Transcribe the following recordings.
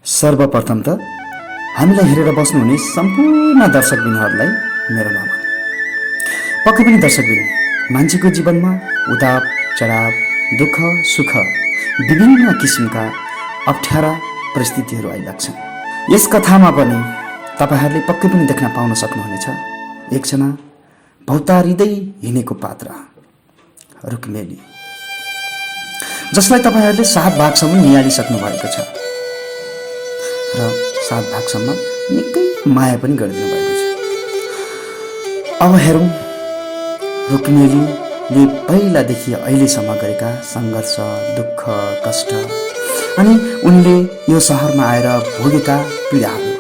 सर्वप्रथम त हामीलाई हेरेर बस्नुहुने सम्पूर्ण दर्शकबिनहरूलाई मेरो नमन। पक्कै पनि दर्शकबिन, मान्छेको जीवनमा उताप चढाव, दुःख सुख, विभिन्न किसिमका अप्ठ्यारा परिस्थितिहरू आइलाग्छन्। यस कथामा पनि तपाईहरूले पक्कै पनि देख्न पाउन सक्नुहुनेछ एकजना भौतारिँदै हिँडेको पात्र रुक्मेली, जसलाई तपाईहरूले 7 भागसम्म निहालिसक्नु भएको छ र 7 भागसम्म निकै माया पनि गरिदिनु भएको छ। अब हेरौँ रुक्मेलीले पहिलादेखि अहिलेसम्म गरेका सङ्घर्ष, दुःख, कष्ट अनि उनले यो सहरमा आएर भोगेका पीडाहरू।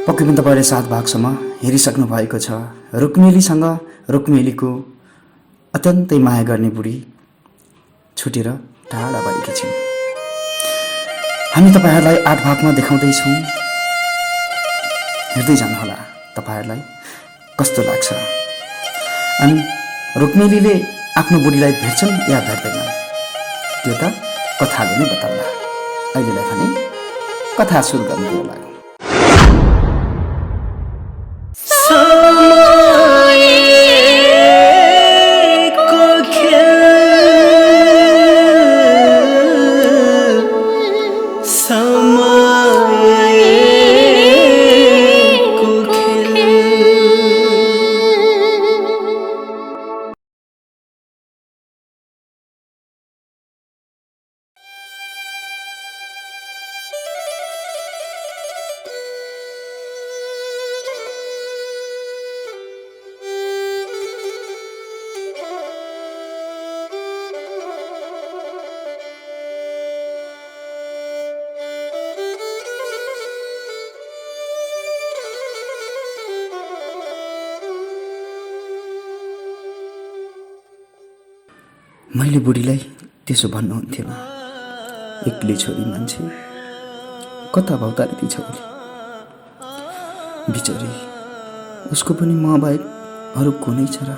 पक्कै पनि तपाईँले 7 भागसम्म हेरिसक्नु भएको छ। रुक्मेलीसँग रुक्मेलीको अत्यन्तै माया गर्ने बुढी छुटेर टाढा भएकी छिन्। हामी तपाईहरूलाई 8 भागमा देखाउँदैछौँ, हेर्दै जानुहोला तपाईहरूलाई कस्तो लाग्छ। अनि रुक्मेलीले आफ्नो बुढीलाई भेट्छन् या भेट्दैनन् त्यो त कथाले नै बताउला। अहिलेलाई भने कथा सुरु गर्नु लाग्यो। मैले बुढीलाई त्यसो भन्नुहुन्थेन। एक्लै छोरी मान्छे कता भौतारिँदै छ उसले, बिचरी उसको पनि म बाहेक अरू कुनै छ र?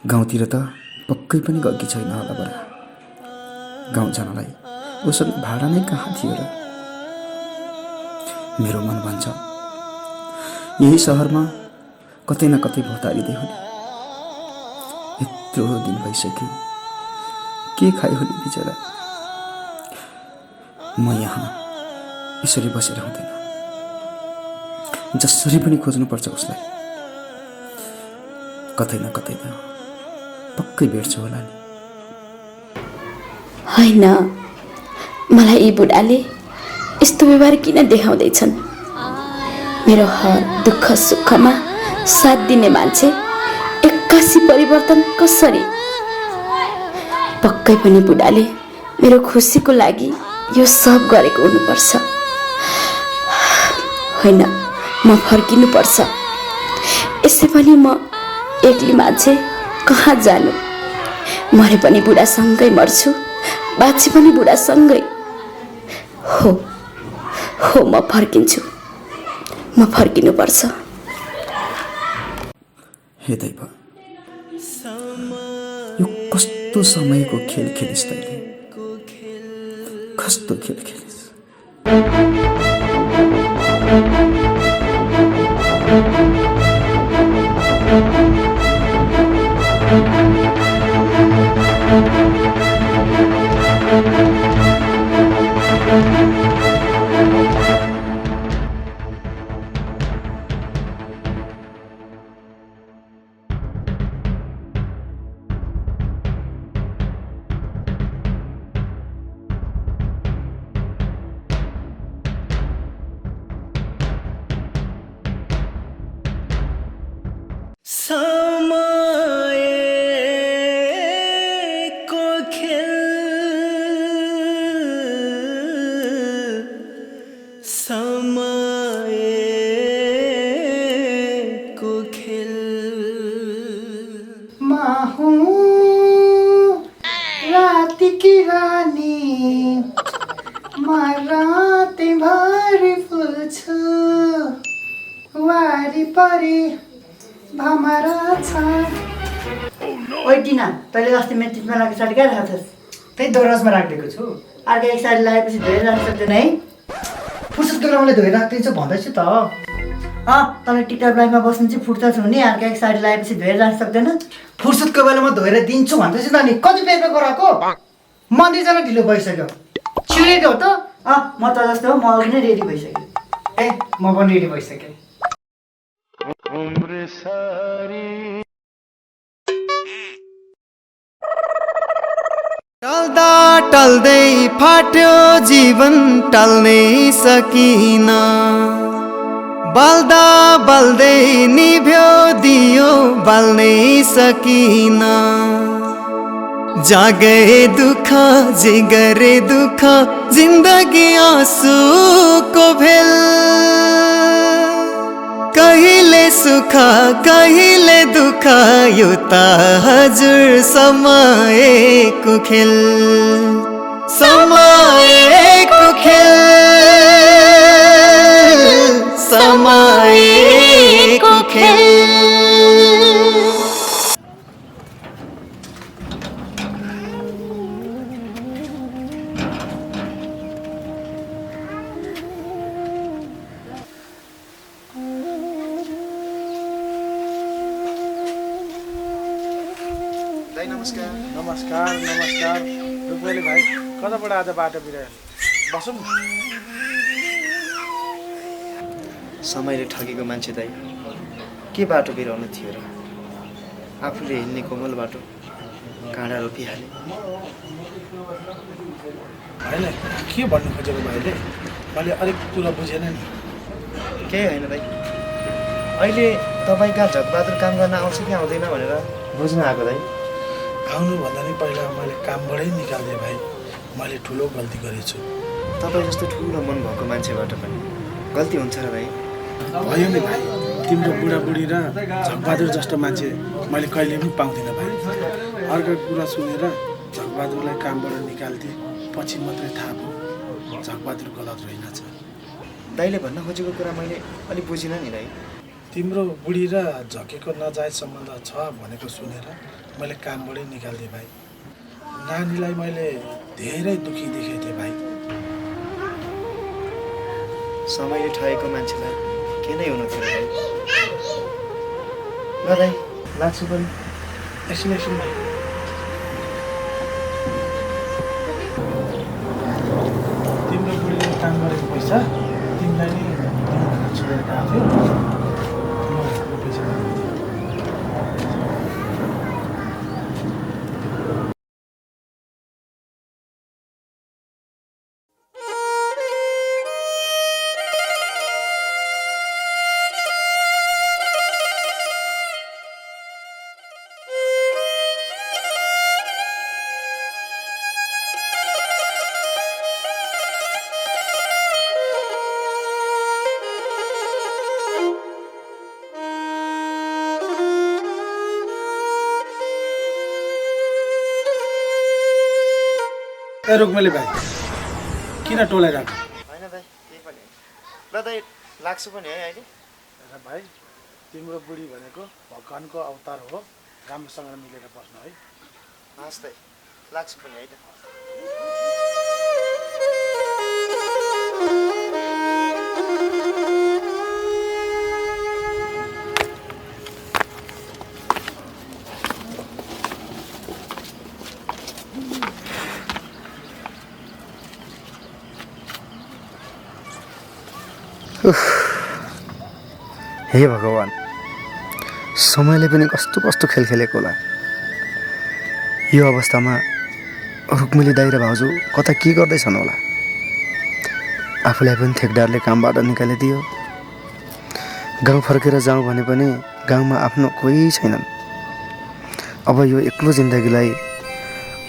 गाउँतिर त पक्कै पनि गएकी छैन होला बडा। गाउँ जानलाई उसँग भाडा नै कहाँ थियो र? मेरो मन भन्छ यही सहरमा कतै न कतै भौतारिँदै हुने। यत्रो दिन भइसक्यो, के खायो होली बिचरा। म यहाँ यसरी बसेर हुँदैन, जसरी पनि खोज्नुपर्छ उसलाई। कतै न कतै त पक्कै भेट्छु होला नि। होइन, मलाई यी बुढाले यस्तो व्यवहार किन देखाउँदैछन्? मेरो हर दुःख सुखमा साथ दिने मान्छे एक्कासी परिवर्तन कसरी? पक्कै पनि बुढाले मेरो खुसीको लागि यो सब गरेको हुनुपर्छ। होइन, म फर्किनुपर्छ। यसै पनि म एक्लै मान्छे कहाँ जानु? मरे पनि बुढासँगै मर्छु, बाँचे पनि बुढासँगै। हो म फर्किन्छु, म फर्किनुपर्छ। हे दैव, यो कस्तो समयको खेल खेलिस् तैँले? कस्तो खेल खेलिस्? समयको खेल, समयको खेल। म हूँ रात की रानी, म रातैभर फुल्छु, वारिपरि भमरा छ। ओइ टिना, तैँले अस्ति मेचिसमा लागि साडी कहाँ राखेको थिएस्? त्यही दोरसमा राखिदिएको छु। अर्को एक साडी लगाएपछि धोएर राख्न सक्दैन है? फुर्सदको बेला मैले धोएर राखिदिन्छु भन्दैछु त। तपाईँ टिकटक लाइनमा बस्नु चाहिँ फुर्सद हुने, अर्को एक साडी लगाएपछि धोएर राख्न सक्दैन? फुर्सदको बेलामा धोएर दिन्छु भन्दैछु त नि। कति पेपर गराएको? मन्दिर जान ढिलो भइसक्यो। छिरेको हो त? म त जस्तो हो, म अघि नै रेडी भइसकेँ। म पनि रेडी भइसकेँ। टल्दा टल्दै फाट्यो जीवन टल्नै सकिन, बाल्दा बाल्दै निभ्यो दियो बाल्नै सकिन। जागे दुःख जिगरे दुःख जिन्दगी आँसुको भेल, कहिले सुख कहिले दुःख यो त हजुर समयको खेल, समयको खेल, समयको खेल। नमस्कार। नमस्कार नमस्कार। रुपले भाइ कताबाट आज बाटो बिरायो? बसौँ न। समयले ठगेको मान्छे दाइ के बाटो बिराउनु थियो र? आफूले हिँड्ने कोमल बाटो काँडा रोपिहाले। होइन के भन्नु खोजेको भाइले? मैले अलिक कुरा बुझेन नि। केही होइन दाइ, अहिले तपाईँ कहाँ झकबहादुर काम गर्न आउँछ कि आउँदैन भनेर बुझ्न आएको दाइ। आउनुभन्दा नि पहिला मैले कामबाटै निकालिदिएँ भाइ। मैले ठुलो गल्ती गरेछु। तपाईँ जस्तो ठुलो मन भएको मान्छेबाट पनि गल्ती हुन्छ र दाइ? भयो नि भाइ, तिम्रो बुढाबुढी र झकबहादुर जस्तो मान्छे मैले कहिले पनि पाउँदिनँ भाइ। अर्को कुरा सुनेर झकबहादुरलाई कामबाट निकालिदिएँ, पछि मात्रै थाहा भयो झकबहादुर गलत रहेनछ। दाइले भन्न खोजेको कुरा मैले अलिक बुझिनँ नि दाइ। तिम्रो बुढी र झकेको नजायज सम्बन्ध छ भनेको सुनेर मैले कामबाटै निकालिदिएँ भाइ। नानीलाई मैले धेरै दुःखी देखेको थिएँ भाइ। समयले ठगेको मान्छेलाई के नै हुनु थियो दाइ। ल दाइ लाग्छु पनि। एकछिन एकछिन भाइ। तिम्रो बुढीले काम गरेको पैसा तिमीलाई नै दिनु छोडेर गएको थियो। ल, यो पैसा। ए रुक्मेली भाइ, किन टोलाइरहेको? होइन दाइ, केही पनि होइन। ल दाइ लाग्छु पनि है अहिले। र भाइ, तिम्रो बुढी भनेको भगवान्को अवतार हो, राम्रोसँग मिलेर बस्नु है। हस् दाइ, लाग्छु पनि है त। हे भगवान्, समयले पनि कस्तो कस्तो खेल खेलेको होला। यो अवस्थामा रुक्मिली दाइ र भाउजू कता के गर्दैछन् होला? आफूलाई पनि ठेकदारले कामबाट निकालिदियो। गाउँ फर्केर जाउँ भने पनि गाउँमा आफ्नो कोही छैनन्। अब यो एक्लो जिन्दगीलाई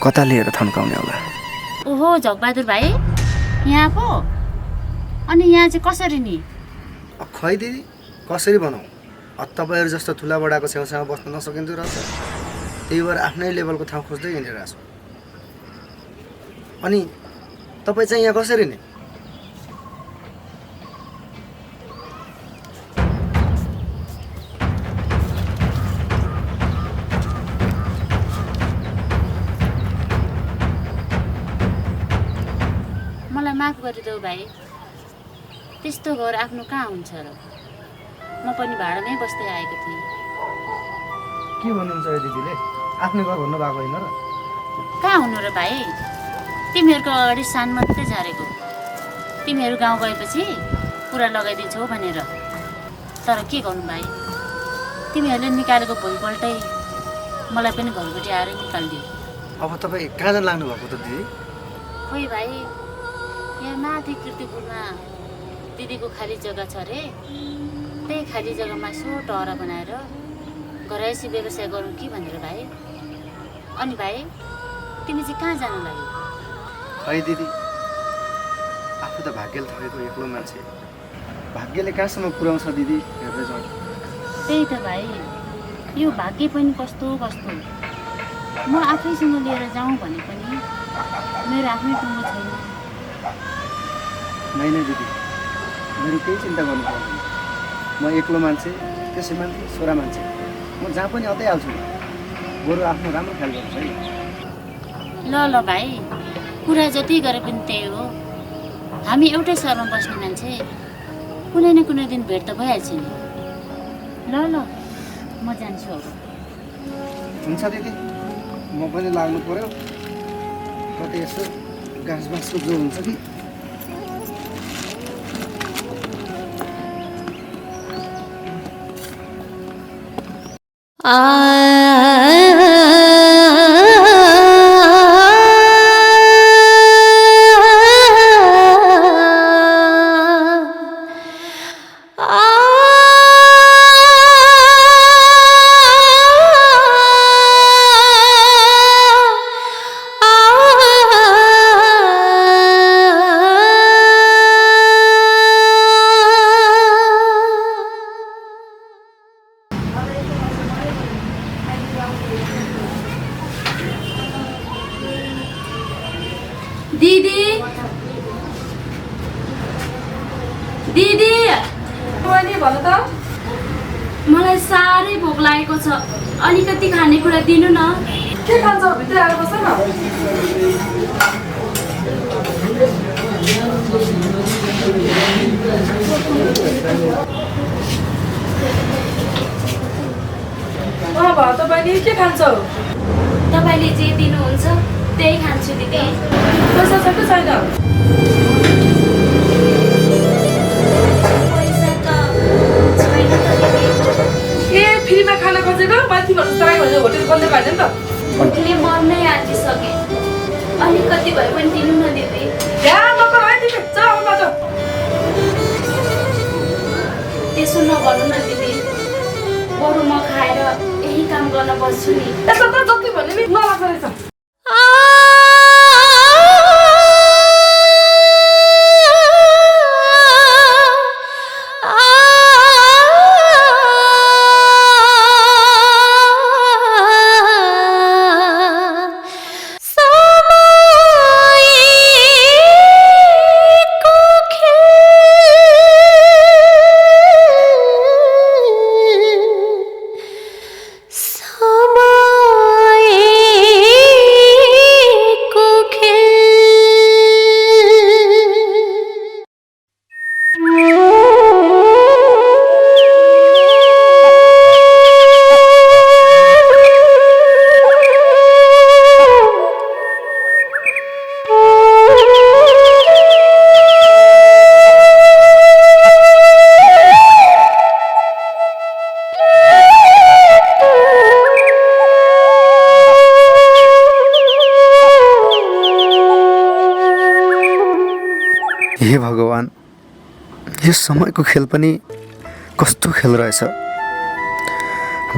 कता लिएर थन्काउने होला? ओहो झकबहादुर भाइ, यहाँ पो? अनि यहाँ चाहिँ कसरी नि? खै दिदी, कसरी भनौँ? तपाईँहरू जस्तो ठुला बडाको छेउछाउमा बस्न नसकिँदो रहेछ। त्यही भएर आफ्नै लेभलको ठाउँ खोज्दै हिँडिरहेको छु। अनि तपाईँ चाहिँ यहाँ कसरी नि? मलाई माफ गरिदेऊ भाइ। त्यस्तो घर आफ्नो कहाँ हुन्छ र? म पनि भाडामै बस्दै आएको थिएँ। के भन्नुहुन्छ यो दिदीले? आफ्नो घर भन्नु भएको होइन र? कहाँ हुनु र भाइ? तिमीहरूको अगाडि सान मात्रै झारेको। तिमीहरू गाउँ गएपछि कुरा लगाइदिन्छौ भनेर। तर के गर्नु भाइ, तिमीहरूले निकालेको भोलिपल्टै मलाई पनि घरपट्टि आएर निकालिदियो। अब तपाईँ कहाँ जान लाग्नु भएको त दिदी? खोइ भाइ, यहाँ माथि किर्तिपुरमा दिदीको खाली जग्गा छ अरे। त्यही खाली जग्गामा यसो टहरा बनाएर घरैसी व्यवसाय गरौँ कि भनेर भाइ। अनि भाइ, तिमी चाहिँ कहाँ जानु लाग्यो? है दिदी, आफू त भाग्यले थपेको एक्लो मान्छे, भाग्यले कहाँसम्म पुर्याउँछ दिदी हेर्दै जाउँ। त्यही त भाइ, यो भाग्य पनि कस्तो कस्तो। म आफैसँग लिएर जाउँ भने पनि मेरो आफ्नै टुङ्गो छैन। नै दिदी, मेरो केही चिन्ता गर्नु पर्दैन। म एक्लो मान्छे, त्यसै मान्छे छोरा मान्छे, म जहाँ पनि आउँदैहाल्छु। बरु आफ्नो राम्रो ख्याल गर्नुहोस् है। ल भाइ, कुरा जति गरे पनि त्यही हो। हामी एउटै सहरमा बस्ने मान्छे, कुनै न कुनै दिन भेट त भइहाल्छ नि। ल म जान्छु अब। हुन्छ दिदी, म पनि लाग्नु पर्यो। कतै यसो घाँस बाँसको जो हुन्छ कि। दिदी दिदी भन्नु त। मलाई साह्रै भोक लागेको छ, अलिकति खानेकुरा दिनु न। के खान्छ भित्र आएर बस्छ न। भयो त बहिनी, के खान्छौ? तपाईँले जे दिनुहुन्छ त्यही खान्छु दिदी। पैसा छ कि छैन? पैसा त छैन त दिदी। ए फ्रीमा खाना खोजेको? माथि भन्नु तपाईँ भने होटेल खोल्ने भएन नि त। भोकले मर्नै आँटिसके, अलिकति भए पनि दिनु न दिदी। ध्यान नगर है तिमी, जाऊ बाटो। त्यसो नगर्नु न दिदी, बरु म खाएर यही काम गर्न बस्छु नि। यसो त जति भने नि नलाग्दो रहेछ। हे भगवान्, यो समयको खेल पनि कस्तो खेल रहेछ।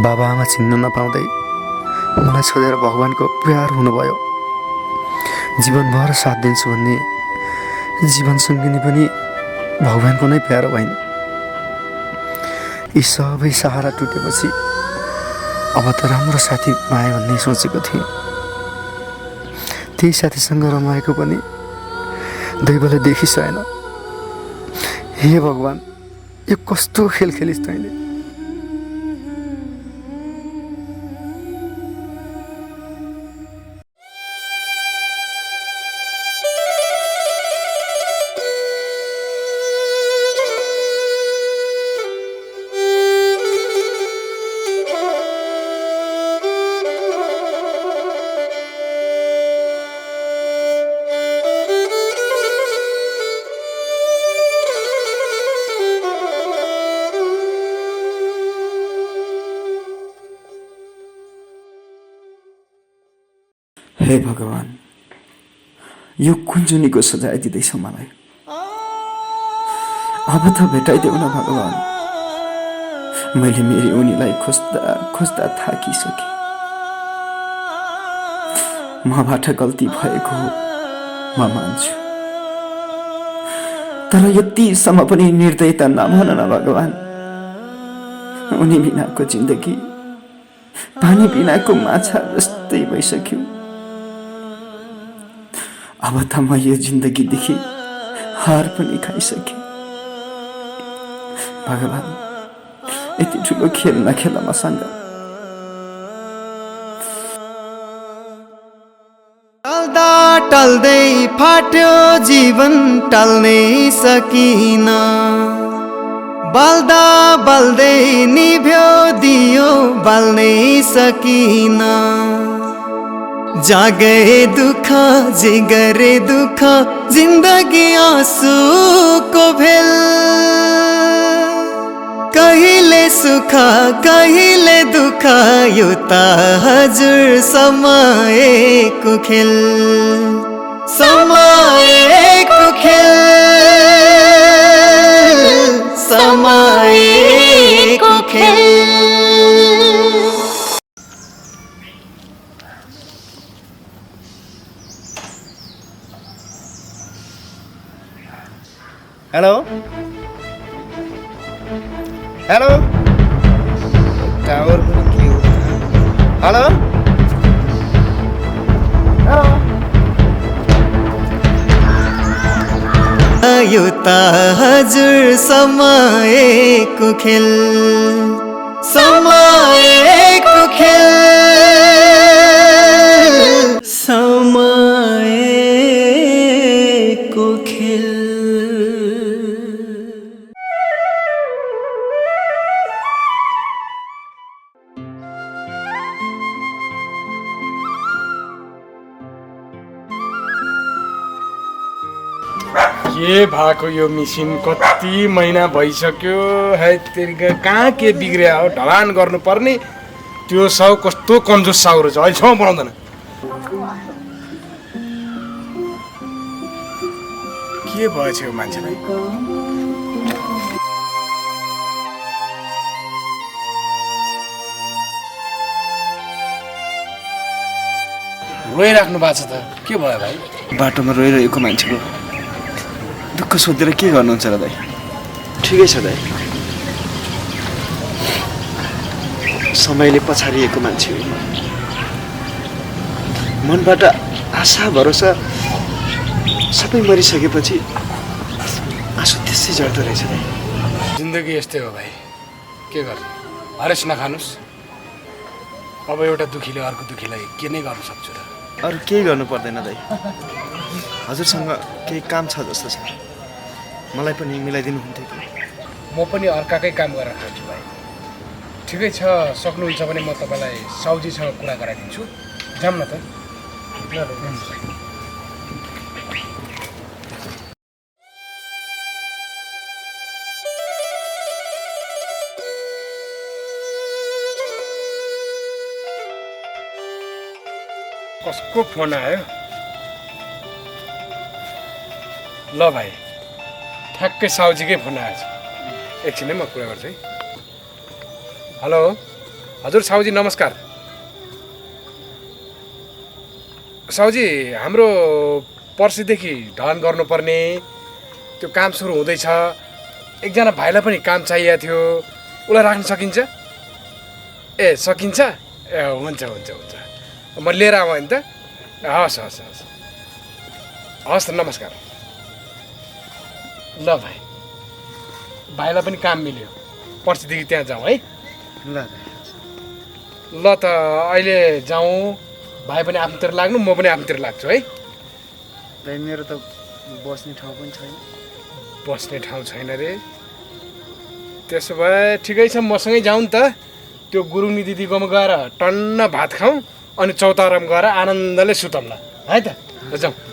बाबा आमा चिन्न नपाउँदै मलाई छोडेर भगवान्को प्यार हुनुभयो। जीवनभर साथ दिन्छु भन्ने जीवनसङ्गिनी पनि भगवान्को नै प्यारो भइन्। यी सबै सहारा टुटेपछि अब त राम्रो साथी पाएँ भन्ने सोचेको थिएँ। त्यही साथीसँग रमाएको पनि दैवले देखिसकेन। हे भगवान्, यो कस्तो खेल खेलिस् तैँले। हे भगवान, यो कुन जुनीको सजाय दिँदैछ मलाई? अब त भेटाइदेऊ न भगवान। मैले मेरी उनीलाई खोज्दा खोज्दा थाकिसकेँ। मबाट गल्ती भएको हो, म मान्छु, तर यतिसम्म पनि निर्दयता नभन न भगवान। उनी बिनाको जिन्दगी पानी बिनाको माछा जस्तै भइसक्यो। अब त म यो जिन्दगीदेखि हार पनि खाइसकेँ। भगवान, यति ठुलो खेल नखेल मसँग। टल्दा टल्दै फाट्यो जीवन टल्नै सकिन, बाल्दा बाल्दै निभ्यो दियो बाल्नै सकिन। जागे दुःख जिगरे दुःख जिन्दगी आँसुको भेल, कहिले सुख कहिले दुःख यो त हजुर समयको खेल, समयको खेल, समयको खेल। हेलो हेलो, टावर पनि के हो? हेलो यो त हजुर समयको खेल, समयको खेल, समयको खेल। के भएको यो मिसिन? कति महिना भइसक्यो। है तेरिका कहाँ के बिग्रिया हो? ढलान गर्नुपर्ने त्यो साउ कस्तो कन्जुस साउ रहेछ, अहिलेसम्म बनाउँदैन। के भएछ यो मान्छेलाई? रोइराख्नु भएको छ त, के भयो भाइ? बाटोमा रोइरहेको मान्छेको दुःख सोधेर के गर्नुहुन्छ र दाइ? ठिकै छ दाइ, समयले पछाडिएको मान्छे हो। मनबाट आशा भरोसा सबै मरिसकेपछि आँसु त्यसै झर्दो रहेछ दाइ। जिन्दगी यस्तै हो भाइ, के गर्ने? हरेस नखानुस्। अब एउटा दुखीले अर्को दुखीलाई के नै गर्न सक्छु र? अरू केही गर्नु पर्दैन दाइ। हजुरसँग केही काम छ जस्तो छ, मलाई पनि मिलाइदिनु हुन्थ्यो कि? म पनि अर्काकै काम गरेर खान्छु भाइ। ठिकै छ, सक्नुहुन्छ भने म तपाईँलाई साउजीसँग कुरा गराइदिन्छु। जाऊँ न त। कसको फोन आयो? ल भाइ, ठ्याक्कै साउजीकै फोन आएछ। एकछिन है, म कुरा गर्छु है। हेलो, हजुर साउजी नमस्कार। साउजी, हाम्रो पर्सिदेखि ढलान गर्नुपर्ने त्यो काम सुरु हुँदैछ। एकजना भाइलाई पनि काम चाहिएको थियो, उसलाई राख्न सकिन्छ? ए सकिन्छ? ए हुन्छ हुन्छ हुन्छ, म लिएर आऊँ नि त? हस् हस् हस् हस् त, नमस्कार। ल भाइ, भाइलाई पनि काम मिल्यो, पर्सिदेखि त्यहाँ जाउँ है। ल ल त अहिले जाउँ, भाइ पनि आफ्नोतिर लाग्नु, म पनि आफ्नोतिर लाग्छु है। दाइ मेरो त बस्ने ठाउँ पनि छैन। बस्ने ठाउँ छैन रे? त्यसो भए ठिकै छ, मसँगै जाउँ नि त। त्यो गुरुङनी दिदीकोमा गएर टन्न भात खाउँ, अनि चौतारामा गएर आनन्दले सुतौँ ल, है त? जाउँ।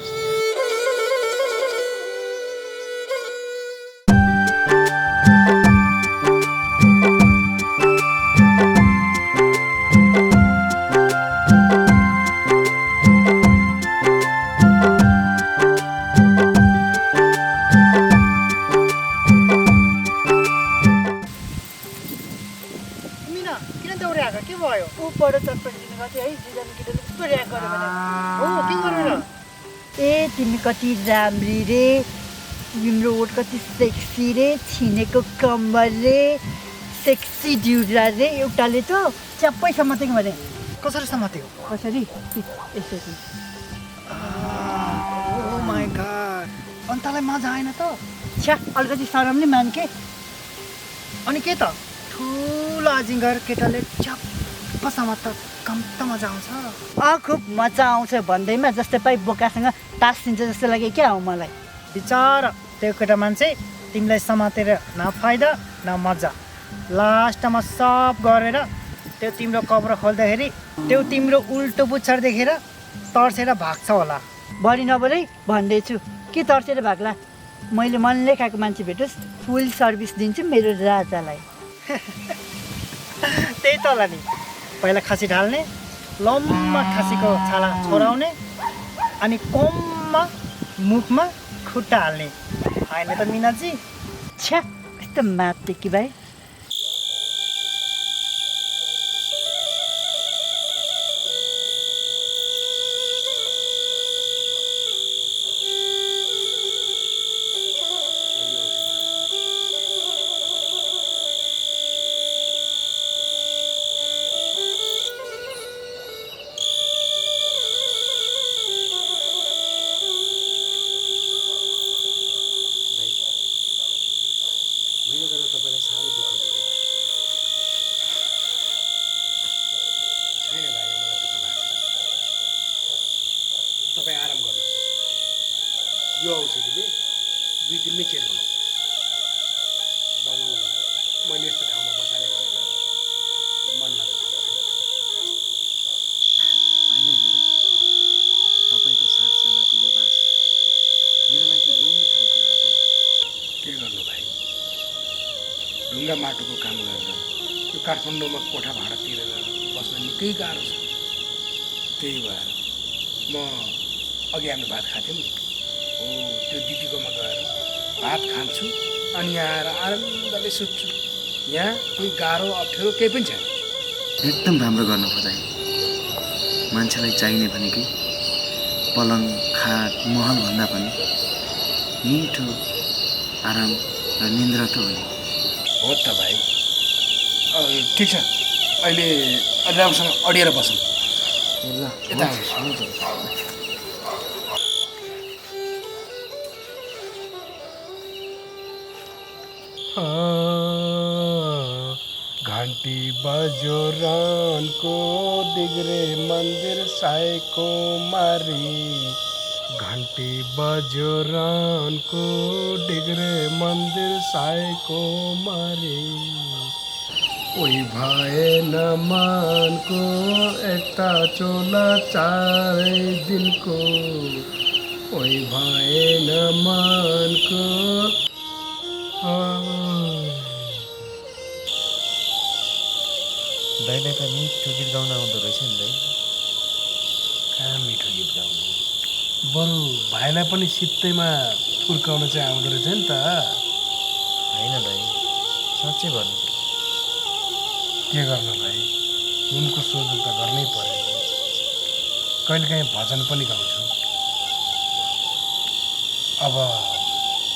कति राम्री रे, तिम्रो ओठ कति सेक्सी रे, छिनेको कम्बर रे, सेक्सी ड्युरा रे। एउटाले त च्याप्पै समातेको भने। कसरी समातेको? कसरी यसरी। ओ माई गॉड, अन्तालाई मजा आएन त? छ्या अलिकति सरम नि मान के। अनि के त ठुलो अजिङ्गर केटाले च्याप्प समात कम त मजा आउँछ। खुब मजा आउँछ भन्दैमा जस्तै पाइ बोकासँग तासिन्छ जस्तो लाग्यो क्या हो मलाई। बिचारा त्यो केटा मान्छे तिमीलाई समातेर न फाइदा न मजा। लास्टमा सब गरेर त्यो तिम्रो कपडा खोल्दाखेरि त्यो तिम्रो उल्टो पुच्छर देखेर तर्सेर भाग्छ होला। बढी नबढी भन्दैछु के तर्सेर भाग्ला। मैले मनले खाएको मान्छे भेटोस् फुल सर्भिस दिन्छु मेरो राजालाई। त्यही त होला नि, पहिला खासी ढाल्ने, लम्बा खासीको छाला छोराउने, अनि कोममा मुखमा खुट्टा हाल्ने होइन त मिनाजी? छ्या कस्तो मात्ते कि भाइ। तपाईँ आराम गर्नु, यो औषधिले 2 दिनमै केयर गर्नु। बरु मैले यस्तो ठाउँमा बसाले भनेर मन नदुखाउनु। होइन हिँड्दै तपाईँको साथसँगको यो बास मेरो लागि यही नै ठुलो कुरा हो। के गर्नु भाइ, ढुङ्गा माटोको काम गरेर यो काठमाडौँमा कोठा भाडा तिरेर बस्न निकै गाह्रो छ। त्यही भएर म अघि हाम्रो भात खाथेँ नि, हो त्यो दिदीकोमा गएर भात खान्छु अनि यहाँ आएर आनन्दले सुत्छु। यहाँ कोही गाह्रो अप्ठ्यारो केही पनि छैन। एकदम राम्रो गर्नुभयो दाइ। मान्छेलाई चाहिने भनेकै पलङ खाट महल भन्दा पनि मिठो आराम र निन्द्रा त हो नि। हो त भाइ। ठिक छ, अहिले राम्रोसँग अडिएर बसौँ। ल यता घन्टी बज्यो रानको दिग्रे मन्दिर साईको मारी। घन्टी बज्यो रानको डिग्रे मन्दिर साईको मारी। ओइ भएन मानको एकता चोला 4 दिनको। ओइ भएन मानको। दाइलाई त मिठो गीत गाउन आउँदो रहेछ नि दाइ। कहाँ मिठो गीत गाउनु, बरु भाइलाई पनि सित्तैमा फुर्काउन चाहिँ आउँदो रहेछ नि त। होइन दाइ, साँच्चै भन्नु। के गर्नु भाइ, उनको सोझो त गर्नै पर्यो। कहिलेकाहीँ भजन पनि गाउँछु। अब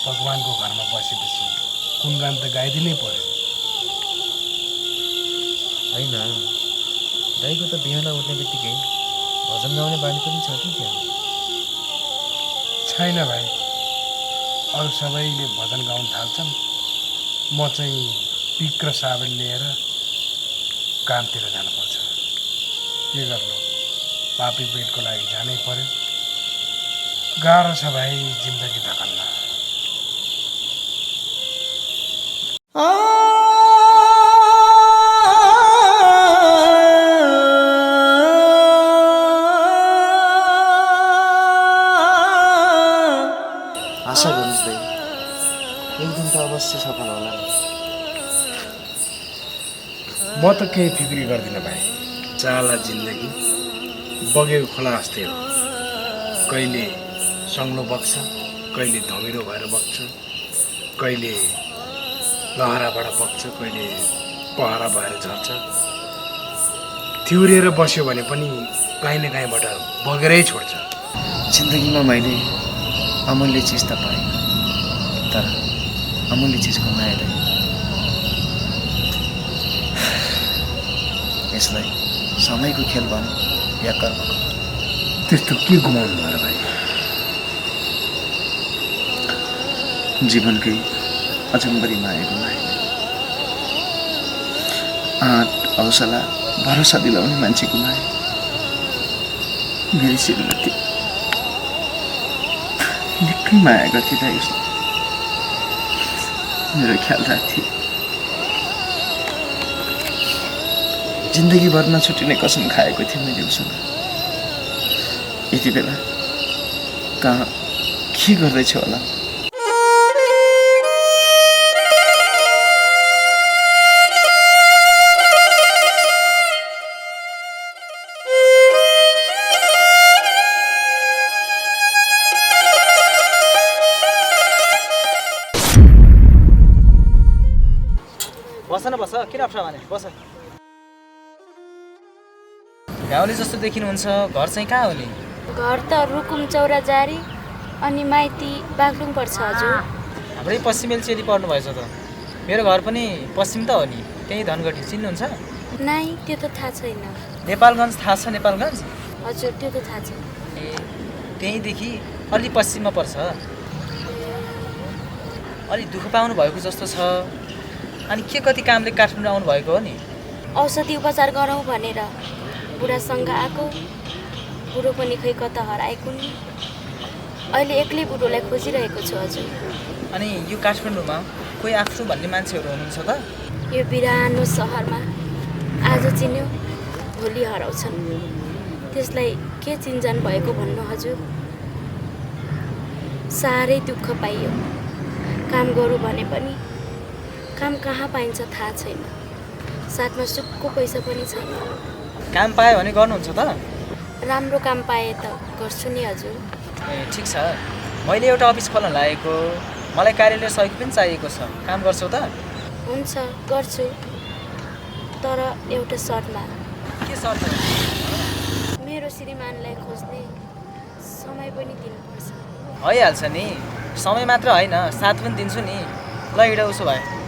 भगवान्को घरमा बसेपछि गुणगान त गाइदिनै पर्यो। होइन, दाइको त बिहान उठ्ने बित्तिकै भजन गाउने बानी पनि छ कि क्या? छैन भाइ, अरू सबैले भजन गाउन थाल्छन्, म चाहिँ पिक र साबुन लिएर कामतिर जानुपर्छ। के गर्नु, पापी पेटको लागि जानै पर्यो। गाह्रो छ भाइ जिन्दगी धकल्न। आशा गर्नुहोस् दाइ, एक दिन त अवश्य सफल होला नि। म त केही फिक्री गर्दिनँ भाइ। चाला जिन्दगी बगेको खोला जस्तै हो। कहिले सङ्लो बग्छ, कहिले धमिलो भएर बग्छ, कहिले लहराबाट बग्छ, कहिले पहरा भएर झर्छ। थिउरिएर बस्यो भने पनि काहीँ न काहीँबाट बगेरै छोड्छ। जिन्दगीमा मैले अमूल्य चिज त पाएँ, तर अमूल्य चिज गुमाएँ दाइ। यसलाई समयको खेल भने या कर्मको? त्यस्तो के गुमाउनु भयो र भाइ? जीवनकै अजम्बरी माया गुमाए। आँट, हौसला, भरोसा दिलाउने मान्छे गुमाए। मेरी श्रीमती निकै माया गर्थी दाइ उसलाई, मेरो ख्याल राख्थे। जिन्दगीभर नछुटिने कसम खाएको थिएँ मैले उसँग। यति बेला कहाँ के गर्दैछु होला? बस न बस, किन अप्ठ्यारो भने बस। गाउँले जस्तो देखिनुहुन्छ, घर चाहिँ कहाँ हो नि? घर त रुकुम चौरा जारी अनि माइती बागलुङ पर्छ हजुर। हाम्रै पश्चिमेल चेली पर्नु भएछ त। मेरो घर पनि पश्चिम त हो नि, त्यही धनगढी चिन्नुहुन्छ? नाइ, त्यो त थाहा छैन। नेपालगञ्ज थाहा छ? नेपालगञ्ज हजुर त्यो त थाहा छ। ए त्यहीँदेखि अलि पश्चिममा पर्छ। अलि दुःख पाउनु भएको जस्तो छ। अनि के कति कामले काठमाडौँ आउनु भएको हो नि? औषधि उपचार गरौँ भनेर बुढासँग आएको। बुढो पनि खै कता हराएको नि। अहिले एक्लै बुढोलाई खोजिरहेको छु हजुर। अनि यो काठमाडौँमा कोही आफू भन्ने मान्छेहरू हुनुहुन्छ त? यो बिरानो सहरमा आज चिन्यो भोलि हराउँछन्। त्यसलाई के चिन्जान भएको भन्नु हजुर? साह्रै दुःख पाइयो। काम गरौँ भने पनि काम कहाँ पाइन्छ थाहा छैन। साथमा सुक्को पैसा पनि छैन। काम पायो भने गर्नुहुन्छ त? राम्रो काम पाए त गर्छु नि हजुर। ए ठिक छ। मैले एउटा अफिस खोल्न लागेको, मलाई कार्यालय सहयोग पनि चाहिएको छ। काम गर्छौ त? हुन्छ गर्छु, तर एउटा सर्तमा। के सर्त हो? मेरो श्रीमानलाई खोज्ने समय पनि दिनुपर्छ। भइहाल्छ नि, समय मात्र होइन साथ पनि दिन्छु नि। ल हिँड उसो भए।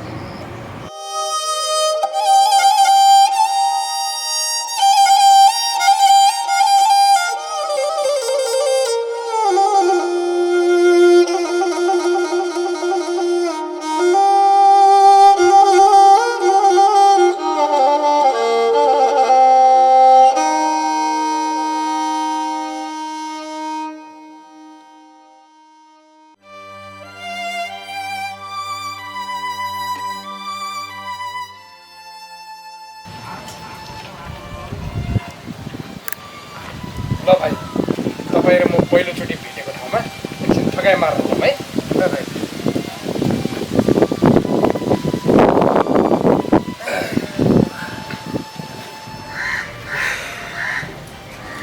ल भाइ, तपाईँ र म पहिलोचोटि भेटेको ठाउँमा एकछिन ठगाइ मार्नु है। ल भाइ।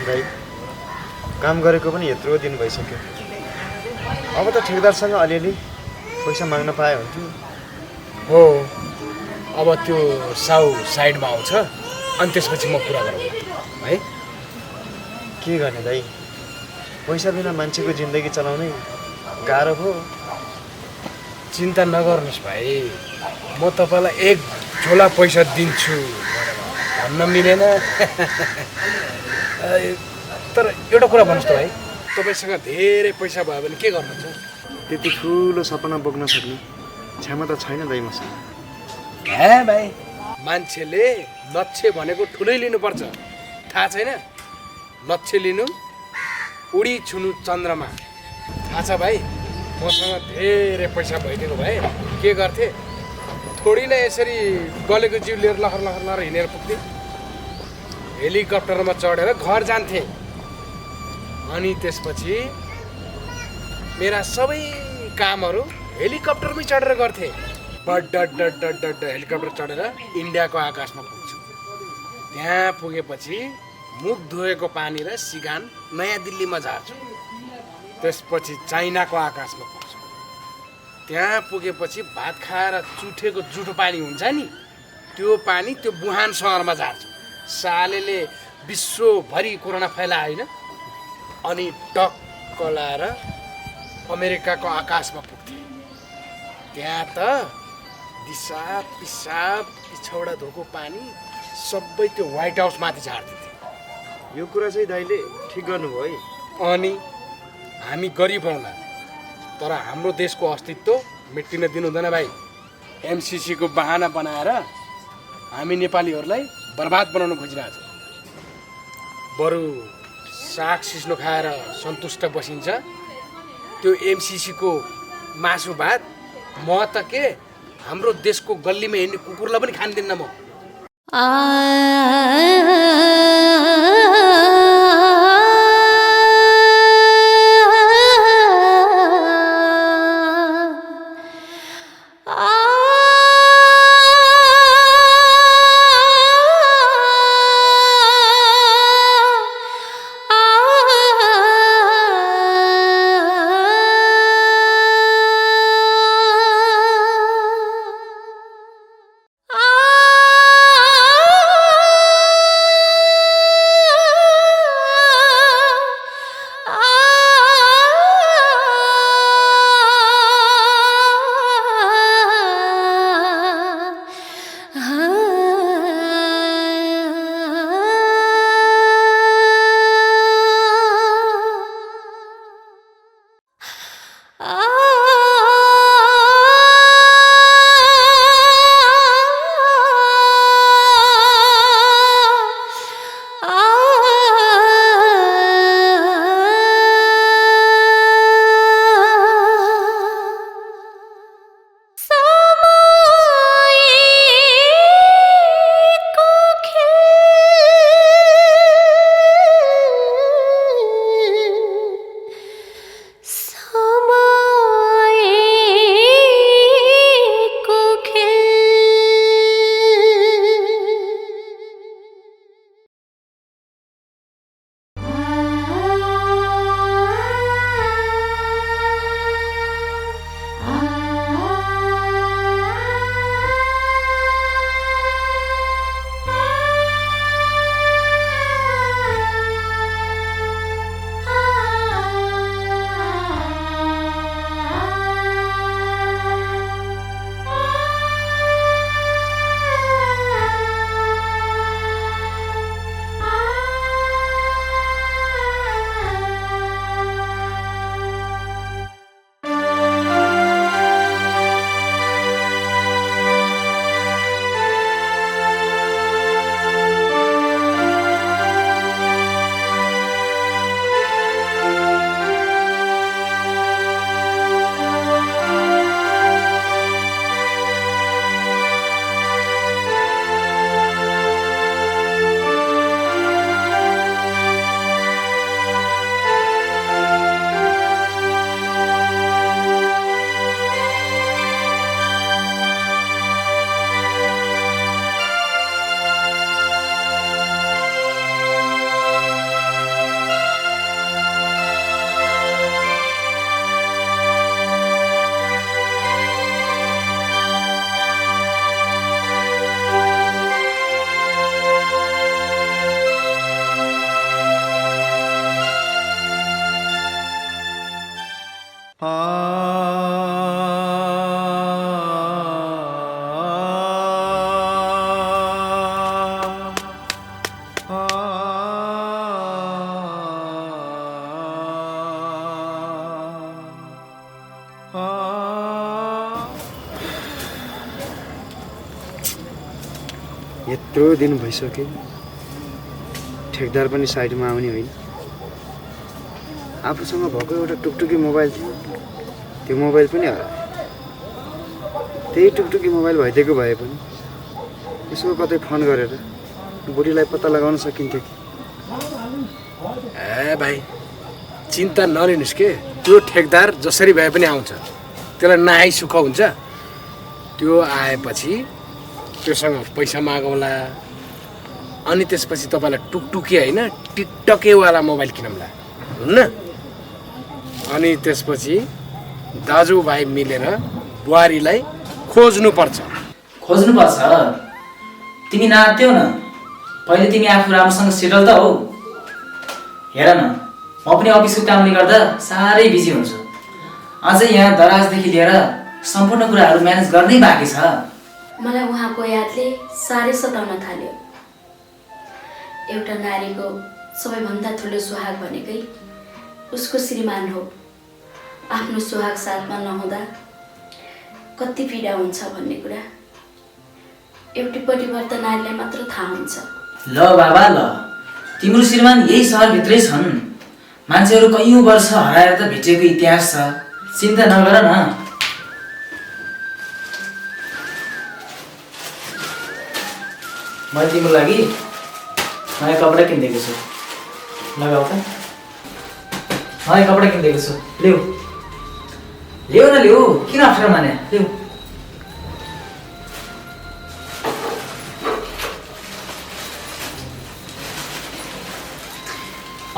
भाइ काम गरेको पनि यत्रो दिन भइसक्यो। अब त ठेकदारसँग अलिअलि पैसा माग्न पाए हुन्थ्यो। हो, अब त्यो साउ साइडमा आउँछ अनि त्यसपछि म कुरा गरौँ है। के गर्ने दाइ, पैसा बिना मान्छेको जिन्दगी चलाउनै गाह्रो भयो। चिन्ता नगर्नुहोस् भाइ, म तपाईँलाई एक झोला पैसा दिन्छु भन्न मिलेन। तर एउटा कुरा भन्नुहोस् त भाइ, तपाईँसँग धेरै पैसा भयो भने के गर्नुहुन्छ? त्यति ठुलो सपना बोक्न सक्ने क्षमता छैन दाइ मसँग। हे भाइ, मान्छेले लक्ष्य भनेको ठुलै लिनुपर्छ, थाहा छैन? लक्ष्य लिनु उडी छुनु चन्द्रमा। थाहा छ भाइ, मसँग धेरै पैसा भइदिएको भए के गर्थे? थोडी नै यसरी गलेको जिउ लिएर लहर लहर लहर हिँडेर पुग्थे। हेलिकप्टरमा चढेर घर जान्थे। अनि त्यसपछि मेरा सबै कामहरू हेलिकप्टरमै चढेर गर्थे। Dot dot dot dot dot helicopter चढेर इन्डियाको आकाशमा पुग्छु। त्यहाँ पुगेपछि मुख धोएको पानी र सिगान नयाँ दिल्लीमा झार्छु। त्यसपछि चाइनाको आकाशमा पुग्छु। त्यहाँ पुगेपछि भात खाएर चुठेको जुठो पानी हुन्छ नि, त्यो पानी त्यो वुहान सहरमा झार्छु। सालेले विश्वभरि कोरोना फैलायो होइन? अनि टक्क लाएर अमेरिकाको आकाशमा पुग्थेँ। त्यहाँ त दिसा पिसाब पिछौडा धोको पानी सबै त्यो व्हाइट हाउस माथि झार्दिन्थे। यो कुरा चाहिँ दाइले ठिक गर्नुभयो है। अनि हामी गरिब हौँला, तर हाम्रो देशको अस्तित्व मेटिन दिनु हुँदैन भाइ। एमसिसीको बहाना बनाएर हामी नेपालीहरूलाई बर्बाद बनाउन खोजिरहेछ। बरु साग सिस्नो खाएर सन्तुष्ट बसिन्छ। त्यो एमसिसीको मासु भात म त के हाम्रो देशको गल्लीमा हिँड्ने कुकुरलाई पनि खान दिन्न म। यत्रो दिन भइसक्यो, ठेकदार पनि साइडमा आउने होइन। आफूसँग भएको एउटा टुकटुकी मोबाइल थियो, त्यो मोबाइल पनि हरायो। त्यही टुकटुकी मोबाइल भइदिएको भए पनि यसो कतै फोन गरेर बुढीलाई पत्ता लगाउन सकिन्थ्यो कि। ए भाइ, चिन्ता नलिनुहोस् के, त्यो ठेकदार जसरी भए पनि आउँछ। त्यसलाई नआइ सुख हुन्छ। त्यो आएपछि त्योसँग पैसा मागौँला, अनि त्यसपछि तपाईँलाई टुकटुकी होइन टिकटकेवाला मोबाइल किनौँला, हुन्न? अनि त्यसपछि दाजुभाइ मिलेर बुहारीलाई खोज्नुपर्छ। खोज्नुपर्छ? तिमी नाच्थ्यौ न, पहिले तिमी आफू राम्रोसँग सेटल त हौ। हेर न, म पनि अफिसको कामले गर्दा साह्रै बिजी हुन्छु। अझै यहाँ दराजदेखि लिएर सम्पूर्ण कुराहरू म्यानेज गर्नै बाँकी छ। मलाई उहाँको यादले साह्रै सताउन थाल्यो। एउटा नारीको सबैभन्दा ठुलो सुहाग भनेकै उसको श्रीमान हो। आफ्नो सुहाग साथमा नहुँदा कति पीडा हुन्छ भन्ने कुरा एउटी परिवर्तन नारीलाई मात्र थाहा हुन्छ। ल बाबा ल, तिम्रो श्रीमान यही सहरभित्रै छन्। मान्छेहरू कैयौँ वर्ष हराएर त भेटेको इतिहास छ, चिन्ता नगर न। मैले तिम्रो लागि नयाँ कपडा किनिदिएको छु, लगाऊ त। नयाँ कपडा किनिदिएको छु, ल्याऊ ल्याऊ न ल्याऊ, किन अप्ठ्यारो माने, ल्याऊ।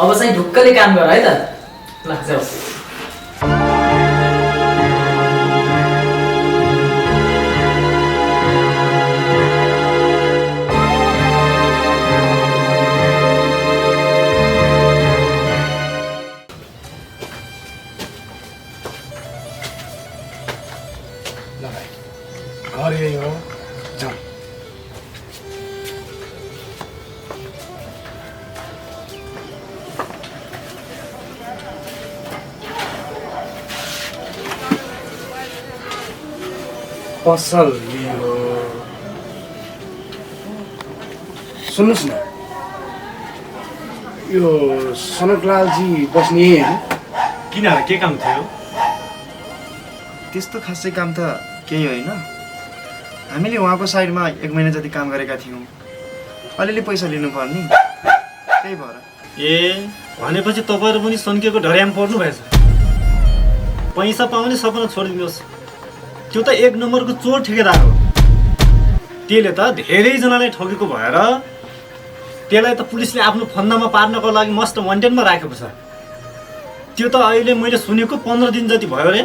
अब चाहिँ ढुक्कले काम गर है त। ल जाऊ। घर यही हो, जाऊ। पसल यही हो। सुन्नुहोस् न, यो सनकलालजी बस्ने यही होइन? किन के काम थियो? त्यस्तो खासै काम त केही होइन। हामीले उहाँको साइडमा 1 महिना जति काम गरेका थियौँ। अलिअलि पैसा लिनुपर्ने, त्यही भएर। ए भनेपछि तपाईँहरू पनि सन्किएको ढड्याम पर्नु भएछ। पैसा पाउने सपना छोडिदिनुहोस्। त्यो त 1 नम्बरको चोर ठेकेदार हो। त्यसले त धेरैजनालाई ठगेको भएर त्यसलाई त पुलिसले आफ्नो फन्दामा पार्नको लागि मस्ट वान्टेडमा राखेको छ। त्यो त अहिले मैले सुनेको 15 दिन जति भयो रे।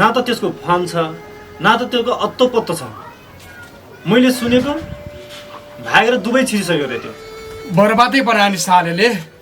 न त त्यसको फोन छ, न त त्यसको अत्तो पत्तो छ। मैले सुनेको भागेर दुबई छिरिसक्यो रे त्यो। बर्बादै बनायो नि सालेले।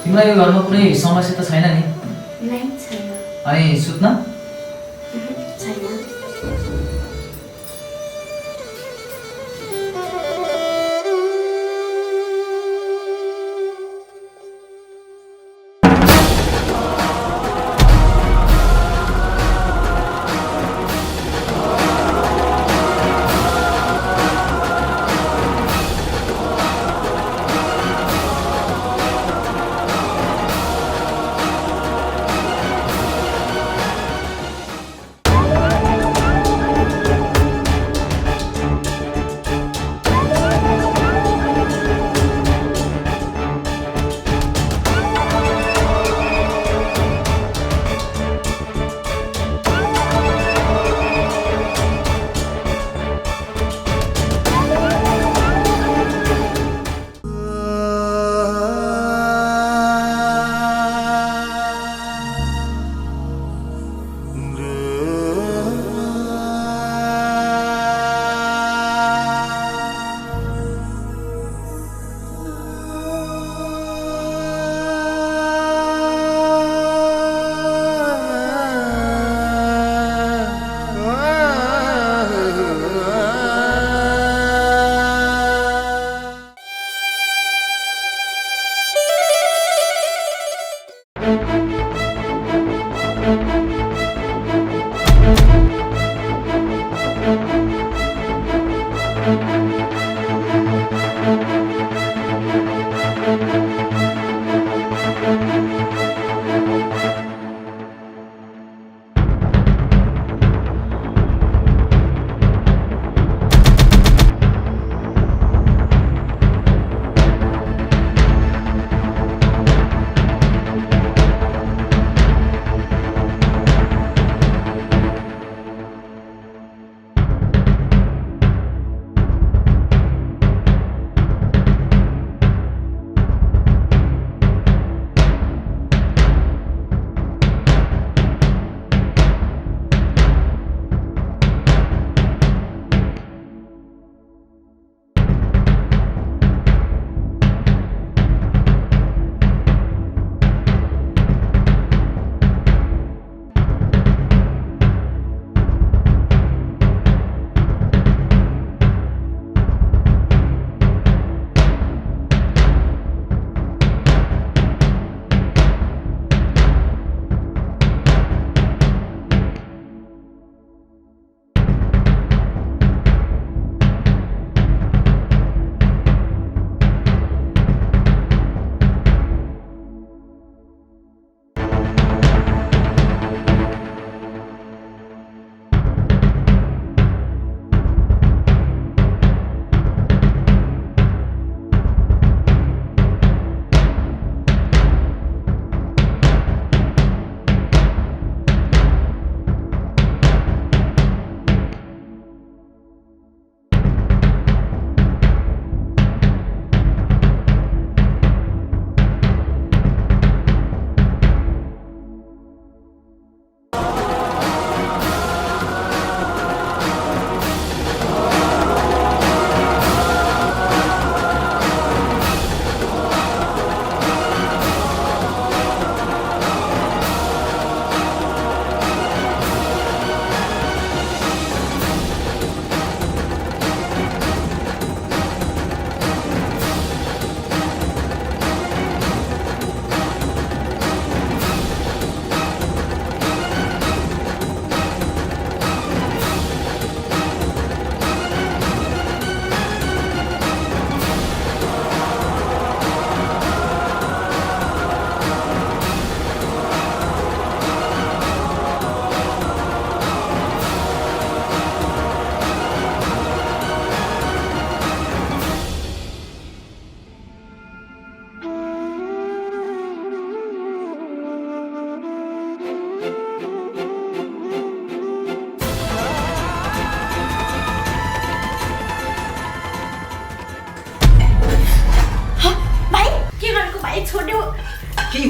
तिमीलाई यो घरमा कुनै समस्या त छैन नि? नै छैन। अनि सुत्न? छैन।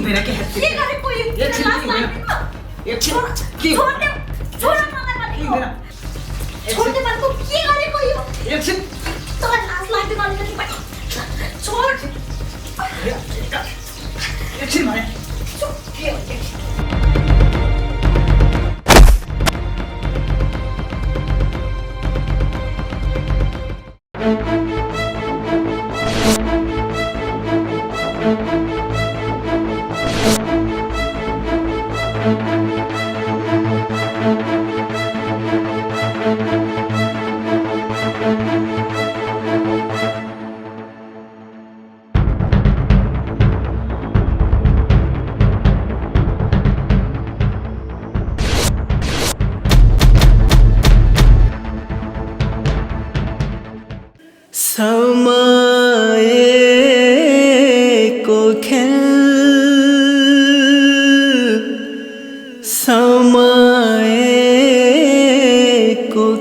मेरा के के गरेको यो लास लाग्दैन के छोड दे छोड मलाई भनेको छोड दे भनेको के गरेको यो एकछिन तँलाई लास लाग्दैन अलिकति पनि छोड एकछिन भने के हो समयको खेल समयको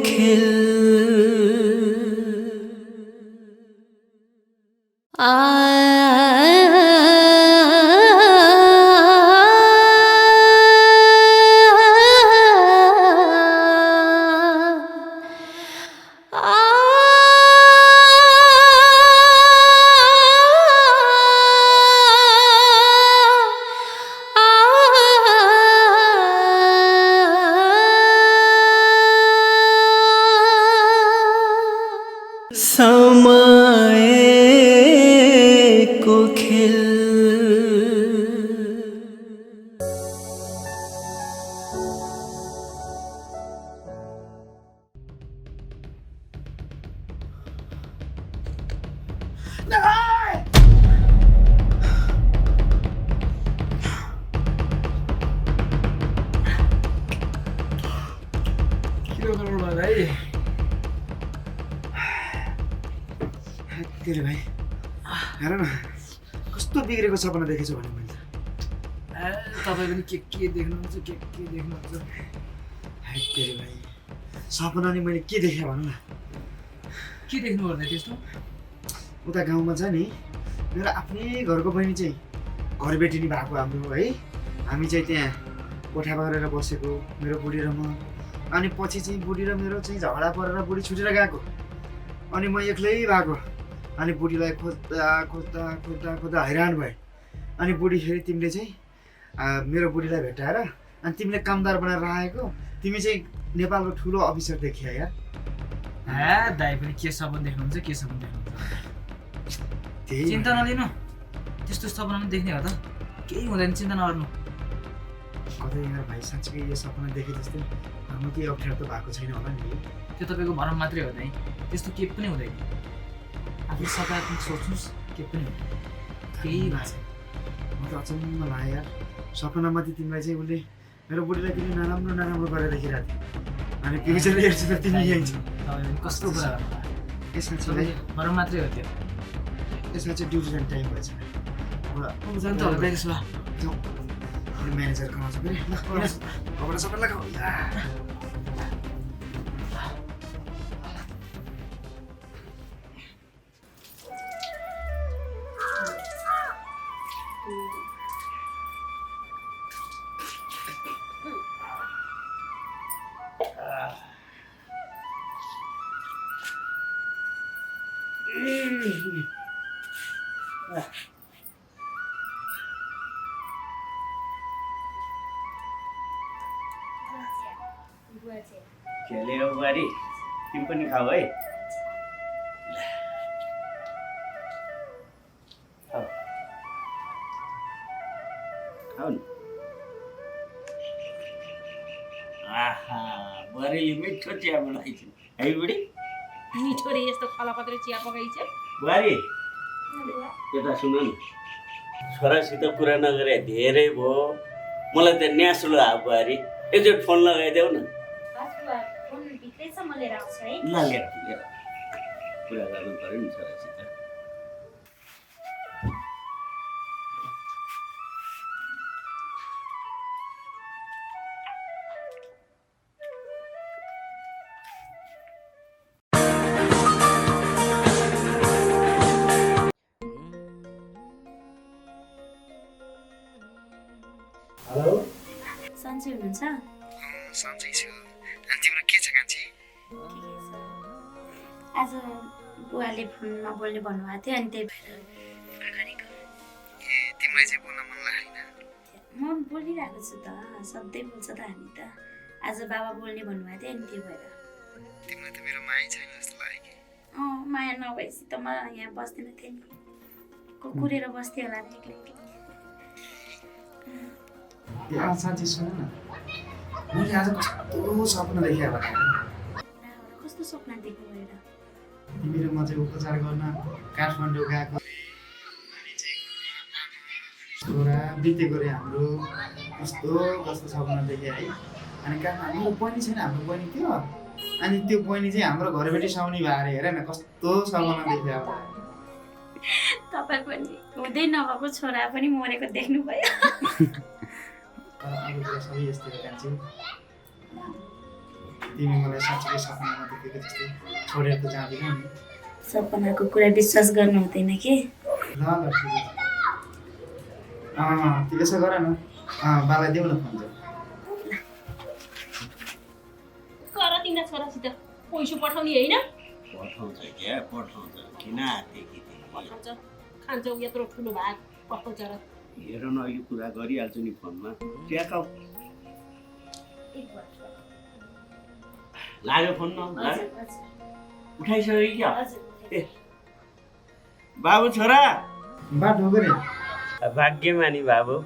खेल समयको खेल तेरे भाइ हेर न कस्तो बिग्रेको सपना देखेछु भने मैले तपाईँ पनि के देख्नुहुन्छ के देख्नुहुन्छ हाय तेरे भाइ सपना नि मैले के देखेँ भन न के देख्नु पर्ने त्यस्तो उता गाउँमा छ नि मेरो आफ्नै घरको बहिनी चाहिँ घरबेटी नि भएको हाम्रो है हामी चाहिँ त्यहाँ कोठामा गरेर बसेको मेरो बुढी र म अनि पछि चाहिँ बुढी र मेरो चाहिँ झगडा परेर बुढी छुटेर गएको अनि म एक्लै भएको अनि बुढीलाई खोज्दा खोज्दा खोज्दा खोज्दा हैरान भएँ अनि बुढी फेरि तिमीले चाहिँ मेरो बुढीलाई भेटाएर अनि तिमीले कामदार बनाएर राखेको तिमी चाहिँ नेपालको ठुलो अफिसर देखिया यार दाइ पनि के सपना देख्नुहुन्छ के सपना देख्नुहुन्छ त्यही चिन्ता नलिनु त्यस्तो सपना पनि देख्ने हो त केही हुँदैन चिन्ता नगर्नु कतै यार भाइ साँच्चै यो सपना देखे जस्तै घरमा केही अप्ठ्यारो त भएको छैन होला नि त्यो तपाईँको भरम मात्रै हो दाइ त्यस्तो केही पनि हुँदैन आफूले सकारात्मक सोच्नुहोस् केही पनि हुँदैन केही भएको छैन म त अचम्म लाग्यो यार सपनामा चाहिँ तिमीलाई चाहिँ उसले मेरो बुढीलाई तिमीले नराम्रो गरेर देखिरहेको थियो अनि फ्युचरमा हेर्छु त तिमी यहीँ छ तपाईँ कस्तो कुरा गर्नु यसमा चाहिँ भरम मात्रै हो त्यो यसमा चाहिँ ड्युटी जाने टाइम भएछ जानु त होला त्यसो भए म्यानेजर कमाउँछ फेरि कपडा सबै लगाऊ खेलेर बुहारी तिमी पनि खाऊ है खाऊ न आहा बुहारीले मिठो चिया बनाइछ है बुढी मिठो रे यस्तो खलापत्र चिया पकाइछ बुहारी यता सुन न छोरासित कुरा नगरे धेरै भयो मलाई त न्यासुलो आ बुहारी एकचोटि फोन लगाइदेऊ न ल लिएर कुरा गर्नु पऱ्यो नि छोरासित हेलो सन्चै हुनुहुन्छ? सन्चै छु। अनि तिम्रो के छ कान्छी? आज बुवाले फोन नबोल्ने भन्नुभएको थियो अनि त्यही भएर ए तिमीलाई चाहिँ बोल्न मन लाग्दैन? म बोलिरहेको छु त, सधैँ बोल्छ त हामी त। आज बाबा बोल्ने भन्नुभएको थियो अनि त्यही भएर। तिमीलाई त मेरो माया छैन जस्तो लाग्यो कि। माया नभएपछि त म यहाँ बस्दिन थिएँ नि, कुकुरेर बस्थेँ होला नि एक्लै एक्लै। साँच्ची सुन न, मैले आज कस्तो सपना देखेँ होला। कस्तो सपना देख्नु भएर? तिमीले म चाहिँ उपचार गर्न काठमाडौँ गएको, छोरा बितेको रे हाम्रो। कस्तो कस्तो सपना देखेँ है। अनि हाम्रो बहिनी छैन, हाम्रो बहिनी थियो। अनि त्यो बहिनी चाहिँ हाम्रो घरबेटी साउनी भएर हेर न कस्तो सपना देखेँ होला। तपाईँ पनि हुँदै नभएको छोरा पनि मरेको देख्नुभयो। तर अरू कुरा सबै यस्तै हो कान्छी। तिमी मलाई साँच्चीकै सपनामा देखेको जस्तै छोडेर त जाँदैनौ नि। सपनाको कुरा विश्वास गर्नु हुँदैन कि? ल ल ठिक छ। त्यसो गर न, बालाई देऊ न फोन चाहिँ। कर तिम्रो छोरासित पैसा पठाउने होइन? पठाउँछ क्या, पठाउँछ। किन हातेकी पठाउँछ, खान्छौ यत्रो ठुलो भात पठाउँछ र। हेर न यो कुरा गरिहाल्छु नि फोनमा। ट्याकाउ लाग्यो फोन न? उठाइसक्यो क्या? ए बाबु छोरा बाटो गरे भाग्यमानी बाबु।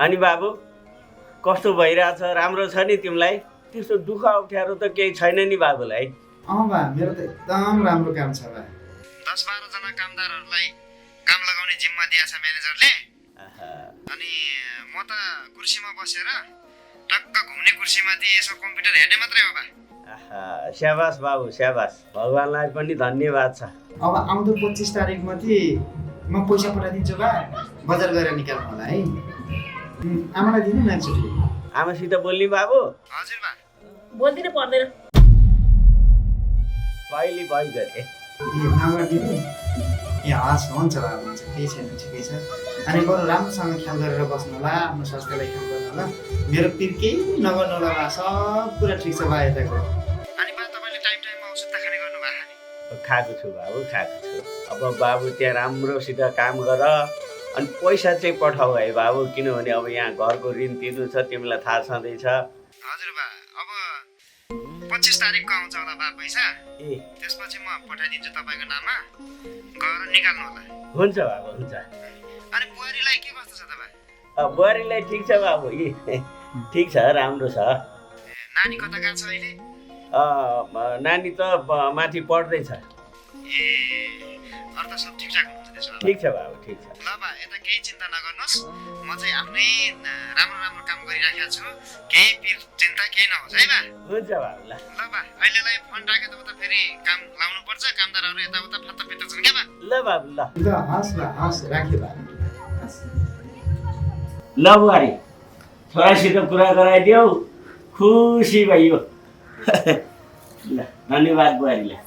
अनि बाबु कस्तो भइरहेछ? राम्रो छ नि तिमीलाई? त्यस्तो दुःख अप्ठ्यारो त केही छैन नि बाबुलाई? बा मेरो त एकदम राम्रो काम छ बा। 10-12 जना कामदारहरूलाई काम लगाउने जिम्मा दिएछ म्यानेजरले। अनि म त कुर्सीमा बसेर टक्क घुम्ने कुर्सीमाथि यसो कम्प्युटर हेर्ने मात्रै हो बा। स्याबास बाबु स्याबास, भगवानलाई पनि धन्यवाद छ। अब आउँदो 25 तारिकमा चाहिँ म पैसा पठाइदिन्छु बा, बजार गएर निकाल्नु होला है। आमालाई दिनु न एकचोटि। आमासित बोल्ने बाबु? हजुर बा। बोल्दिन पर्दैन। पहिले भइ गरे। आमा दिनु? ए हस् हुन्छ बा, हुन्छ, केही छैन, ठिकै छ। अनि बरु राम्रोसँग ख्याल गरेर बस्नु होला, आफ्नो स्वास्थ्यलाई ख्याल गर्नु होला। मेरो पिर केही नगर्नु होला बा, सब कुरा ठिक छ बा यताको। अनि बा तपाईँले टाइम टाइममा औषध त खाने गर्नु भएको नि? खाएको छु बाबु, खाएको छु। अब बाबु त्यहाँ राम्रोसित काम गर अनि पैसा चाहिँ पठाऊ है बाबु, किनभने अब यहाँ घरको ऋण तिर्नु छ, तिमीलाई थाहा छँदैछ। हजुर बा, अब 25 तारिकको आउँछ होला बा पैसा। ए त्यसपछि म पठाइदिन्छु तपाईँको नाममा, गएर निकाल्नु होला। हुन्छ बाबु हुन्छ। अनि बुहारीलाई के कस्तो छ त बा? बुहारीलाई ठिक छ बाबु, ठिक छ, राम्रो छ। नानी कता गएको छ अहिले? नानी त माथि पढ्दैछ। ए अरू त सब ठिकठाक हुन्छ त्यसो भए? ठिक छ बाबु, ठिक छ। ल बा, यता केही चिन्ता नगर्नुहोस्, म चाहिँ आफ्नै राम्रो राम्रो काम गरिराखेको छु, केही पिर चिन्ता केही नहोस् है बा। हुन्छ बाबु ल। ल बा, अहिलेलाई फोन राख्यो त उता फेरि काम लाउनु पर्छ, कामदारहरू यताउता फात्ता पित्ता छन् क्या बा। ल बाबु ल। ल हस् बा, हस् राख्यो बा। ल बुहारी, छोरासित कुरा गराइदेऊ, खुसी भइयो। ल धन्यवाद बुहारीलाई।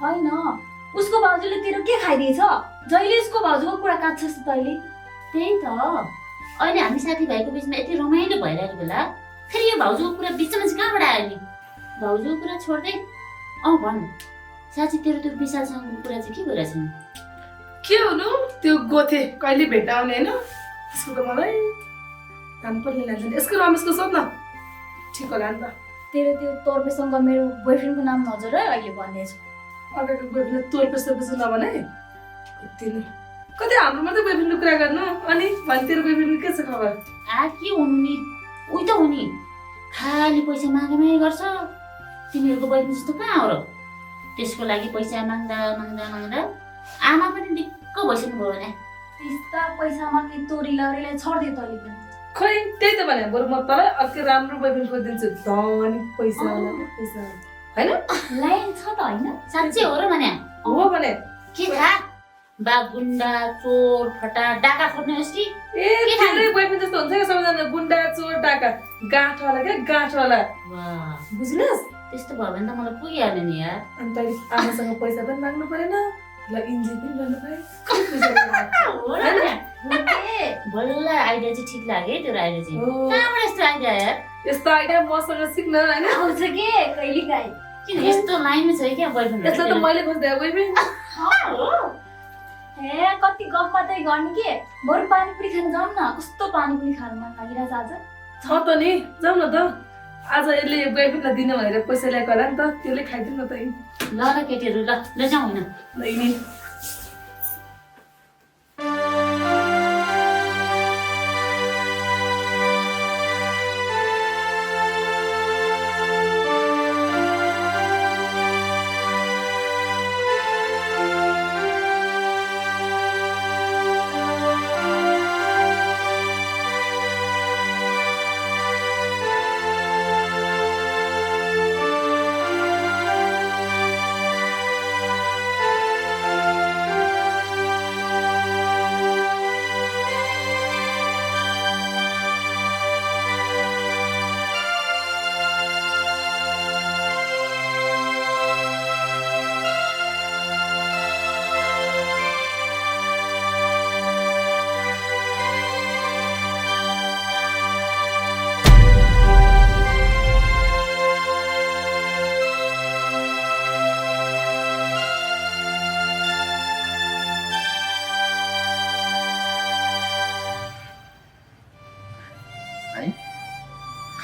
होइन उसको भाउजूले तेरो के खाइदिएछ? जहिले उसको भाउजूको कुरा काट्छस् तैँले? त्यही त, अहिले हामी साथीभाइको बिचमा यति रमाइलो भइरहेको बेला फेरि यो भाउजूको कुरा बिचमा चाहिँ कहाँबाट आयो नि? भाउजूको कुरा छोड्दै भन्, साँच्ची तेरो त्यो विशालसँगको कुरा चाहिँ के गरिरहेछ नि? के हुनु, त्यो गोथे कहिले भेटाउने होइन, त्यसको त मलाई काम पनि लाग्छ। यसको रमेशको सोध न, ठिक होला नि त। तेरो त्यो तर्पेसँग मेरो बोयफ्रेन्डको नाम नजर अहिले भन्दैछु। अर्काको बोयफ्रेन्डले तोर पेस्तो नभने तिमी कतै हाम्रो मात्रै बोयफ्रेन्डको कुरा गर्नु अनि भने तेरो बोयफ्रेन्डको के छ खबर के हुनु नि उही त हो नि खाली पैसा मागेमै गर्छ तिमीहरूको बोयफ्रेन्ड जस्तो कहाँ हो र त्यसको लागि पैसा माग्दा माग्दा माग्दा आमा पनि दिक्क भइसक्नु भयो भने त्यस्ता पैसा माग्ने तोरी लरीलाई छोड्दियो तैँले पनि खै त्यही त भने बरु म तँलाई अर्कै राम्रो बोयफ्रेन्ड खोजिदिन्छु धनी पैसा होइन लाइन छ त होइन साँच्चै हो र भने हो भने के थाहा बा गुन्डा चोर फटा डाका खोज्ने होस् कि ए तेरै बोयफ्रेन्ड जस्तो हुन्छ क्या सबैजना गुन्डा चोर डाका गाँठवाला क्या गाँठवाला बुझिनस् त्यस्तो भयो भने त मलाई पुगिहाल्यो नि यार अनि तैँले आमासँग पैसा पनि माग्नु परेन ल इन्जोय पनि गर्नु पाए बल्ल आइडिया चाहिँ ठिक लाग्यो है तेरो आइडिया चाहिँ कहाँबाट यस्तो आइडिया यार यस्तो आइडिया मसँग सिक्न होइन आउँछ के कहिले काहीँ किन यस्तो लाइनमा छ क्या बोयफ्रेन्ड यसलाई त मैले खोज्दै बोयफ्रेन्ड ए कति गफ मात्रै गर्ने के बरु पानीपुरी खान जाउँ न कस्तो पानीपुरी खान मन लागिरहेछ आज छ त नि जाउँ न त आज यसले बोयफ्रेन्डलाई दिनु भनेर पैसा ल्याएको होला नि त त्यसले खाइदिउँ न त ल ल केटीहरू ल जाउँ होइन नि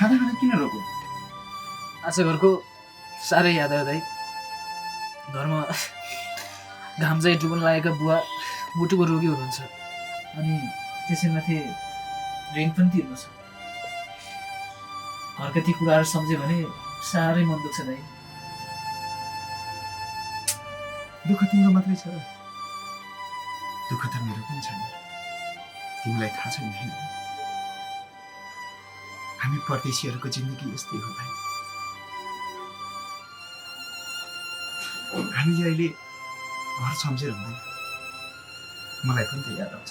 खाना खाना किन रोको आज घरको साह्रै याद आयो दाइ घरमा घाम चाहिँ डुबन लागेका बुवा मुटुको रोगी हुनुहुन्छ अनि त्यसैमाथि रेन्ट पनि तिर्नु छ घरका ती कुराहरू सम्झ्यो भने साह्रै मन दुख्छ दाइ दुःख तिम्रो मात्रै छ दुःख त मेरो पनि छ नि तिमीलाई थाहा छैन होइन हामी परदेशीहरूको जिन्दगी यस्तै हो भाइ हामीले अहिले घर सम्झेर हुँदैन मलाई पनि त याद आउँछ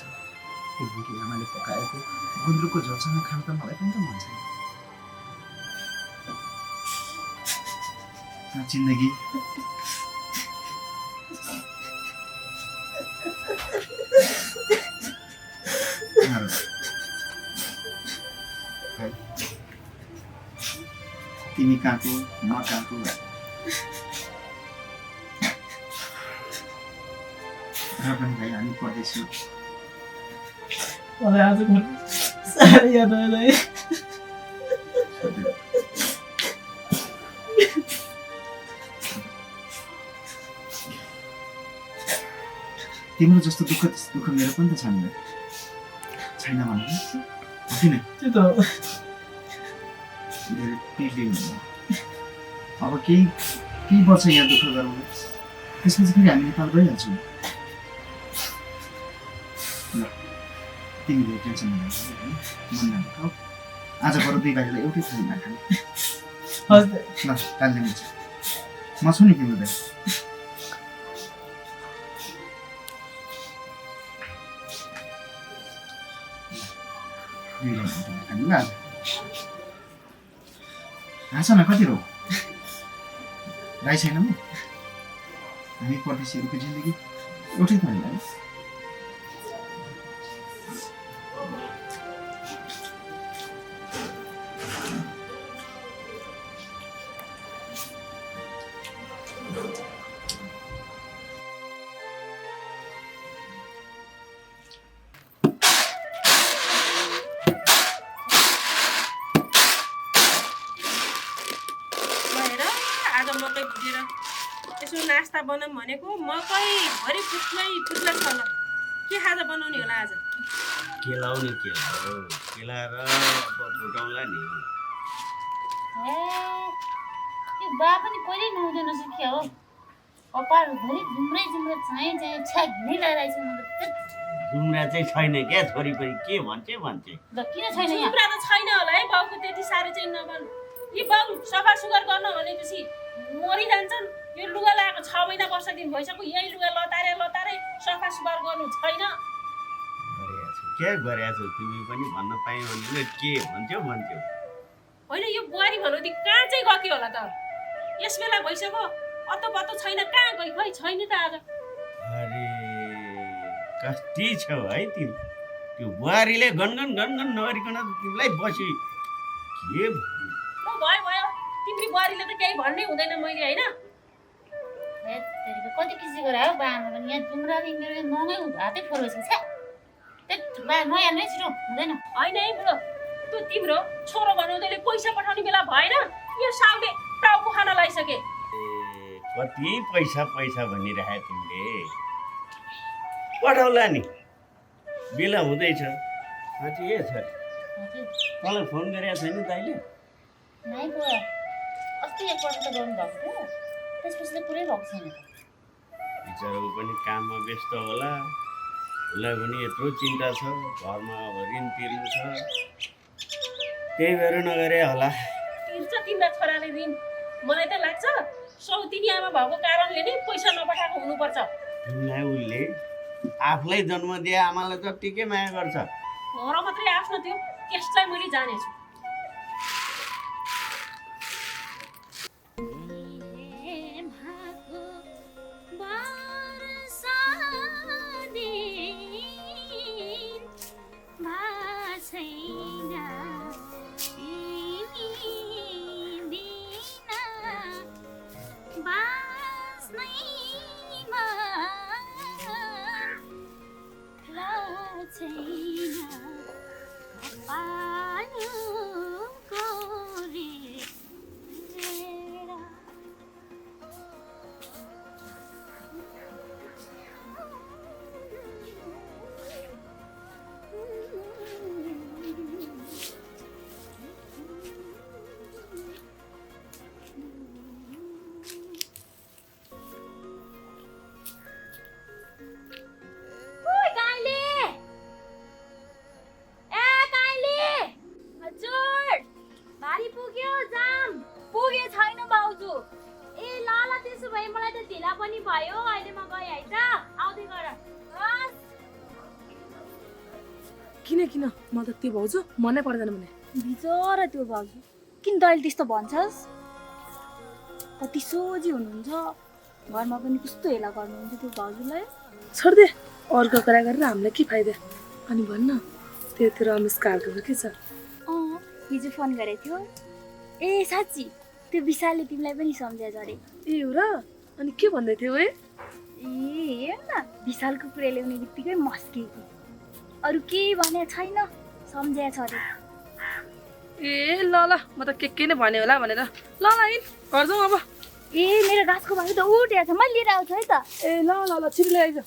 त्यो बुढी आमाले पकाएको गुन्द्रुकको झोलसँग खान त मलाई पनि त मन छ जिन्दगी तिमी कहाँको म कहाँको र पनि भाइ हामी परदेशी मलाई आज साह्रै याद आयो दाइ तिम्रो जस्तो दुःख मेरो पनि त छ नि छैन भन्नु किन त्यो त धेरै पिर लिनु अब केही वर्ष यहाँ दुःख गरौँ त्यसपछि फेरि हामी नेपाल गइहाल्छौँ ल तिमीले टेन्सन नलिनु मन नदुखाऊ आज बरु दुई भाइलाई एउटै थाली नखाने ल कालले हुन्छ म छु नि तिम्रो दाइ हाँस न कति रो राई छैन म हामी परदेशीहरूको जिन्दगी एउटै थाली है यसो नास्ता बनाऊँ भनेको मकै भरि फुट्ला छ ल के खाजा बनाउने होला आज केलाउने केला र अब फुटाउँला नि यो बा पनि पहिले नुहाउँदैन रहेछ क्या हो कपालभरि झुम्रै चाहिँ छ्याक नै लगाइरहेछ मलाई जुम्रा चाहिँ छैन क्या छोरी पनि के भन्छ ल किन छैन यहाँ जुम्रा त छैन होला है बाउको त्यति साह्रो चाहिँ नबन यी बाउ सफा सुग्घर गर्न भनेपछि मरिजान्छन् यो लुगा लगाएको 6 महिना वर्ष दिन भइसक्यो यही लुगा लतारे सफा सुग्घर गर्नु छैन के गरेछौ तिमी पनि भन्न पाए भने के भन्थ्यौ होइन यो बुहारी भन्नु कहाँ चाहिँ गयो होला त यस बेला भइसक्यो अत्तो पत्तो छैन कहाँ गई खै छैन त आज अरे कति छौ है तिमी त्यो बुहारीले गनगन नगरिकन तिमीलाई बसी के भयो तिमी बुहारीले त केही भन्नै हुँदैन मैले हैन कति किसी गरे हो बामा पनि यहाँ जुम्राले मेरो नङै हातै फोरेको छ त्यही बा नयाँ नै छिटो हुँदैन होइन है बुढो त्यो तिम्रो छोरो बनाउँदैले पैसा पठाउने बेला भएन यो साउले टाउको खान लागिसके कति पैसा भनिरहे तिमीले पठाउला नि बेला हुँदैछ साँच्ची ए छ तँलाई फोन गरेको छैन दाइले नाइ बुवा अस्ति एकपल्ट त गर्नु भएको थियो त्यसपछि त पुरै भएको छैन बिचरा पनि काममा व्यस्त होला उसलाई पनि यत्रो चिन्ता छ घरमा अब ऋण तिर्नु छ त्यही भएर नगरे होला तिर्छ तिम्रा छोराले ऋण मलाई त लाग्छ सौतिनी आमा भएको कारणले नै पैसा नपठाएको हुनुपर्छ तिमीलाई उसले आफूलाई जन्म दिए आमालाई जत्तिकै माया गर्छ घर मात्रै आफ्नो थियो त्यसलाई मैले जानेछु किन म त त्यो भाउजू मनै पर्दैन भने बिचरा त्यो भाउजू किन तैँले त्यस्तो भन्छस् कति सोझी हुनुहुन्छ घरमा पनि कस्तो हेला गर्नुहुन्छ त्यो भाउजूलाई छोड्दे अर्को कुरा गरेर हामीलाई के फाइदा अनि भन्न त्यो रमेशको हालको के छ हिजो फोन गरेको थियो ए साँच्ची त्यो विशालले तिमीलाई पनि सम्झेछ अरे ए हो र अनि के भन्दै थियो ए हेर न विशालको कुरा ल्याउने बित्तिकै मस्किएको अरू केही भने छैन सम्झेछ अरे ए ल म त के नै भने होला भनेर ल इन घर जाउँ अब ए मेरो गाछको भाइ त उठेको छ मैले लिएर आउँछु है त ए ल छिटो ल्याइज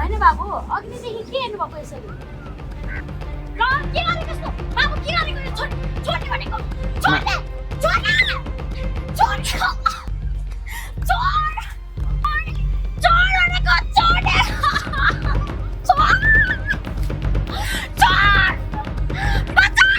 होइन बाबु अघिदेखि के हेर्नुभएको यसरी ल के गरेको यस्तो बाबु के गरेको यो छोड्ने भनेको छोड्ने छोड्ने छोड्ने छोड छोड भनेको छोड्ने छोड छोड बचाऊ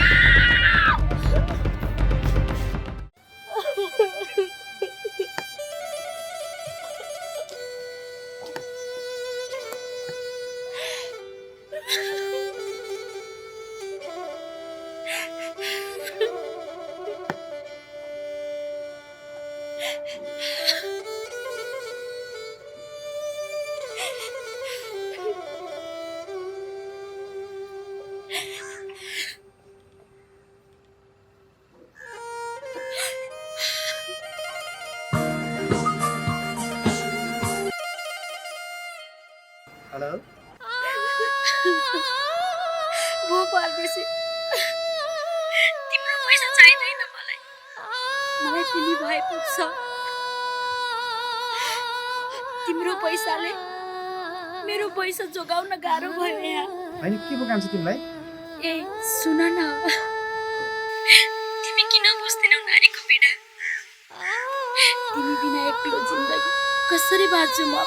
हेलो भो परदेशी तिम्रो पैसा चाहिँदैन मलाई तिमी भए पुग्छ तिम्रो पैसाले मेरो पैसा जोगाउन गाह्रो भयो यहाँ होइन के पो काम छ तिमीलाई ए सुन न तिमी किन बुझ्दैनौ नारीको पीडा तिमी बिना एक्लो जिन्दगी कसरी बाँच्छु म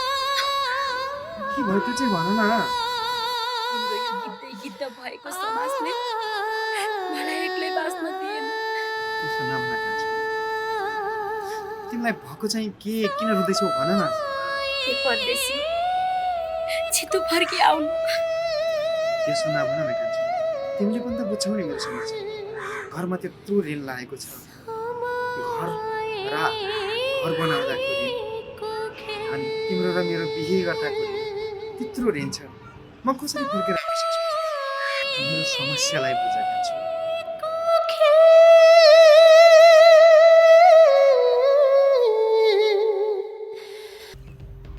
के भयो त्यो चाहिँ भन न तिम्रो यो गिद्दै भएको समाजले मलाई एक्लै बाँच्न दिएन त्यसो नाम नकान्छ तिमीलाई भएको चाहिँ के किन रुँदैछौ भन न ए परदेशी छिटो फर्की आउनु त्यसो नभन न कान्छ तिमीले पनि त बुझ्छौ नि मेरो समस्या घरमा त्यत्रो ऋण लागेको छ घर बनाउँदाको ऋण अनि तिम्रो र मेरो बिहे गर्दाको ऋण त्यत्रो ऋण छ म कसरी फर्केर आउन सक्छु मेरो समस्यालाई बुझेका छु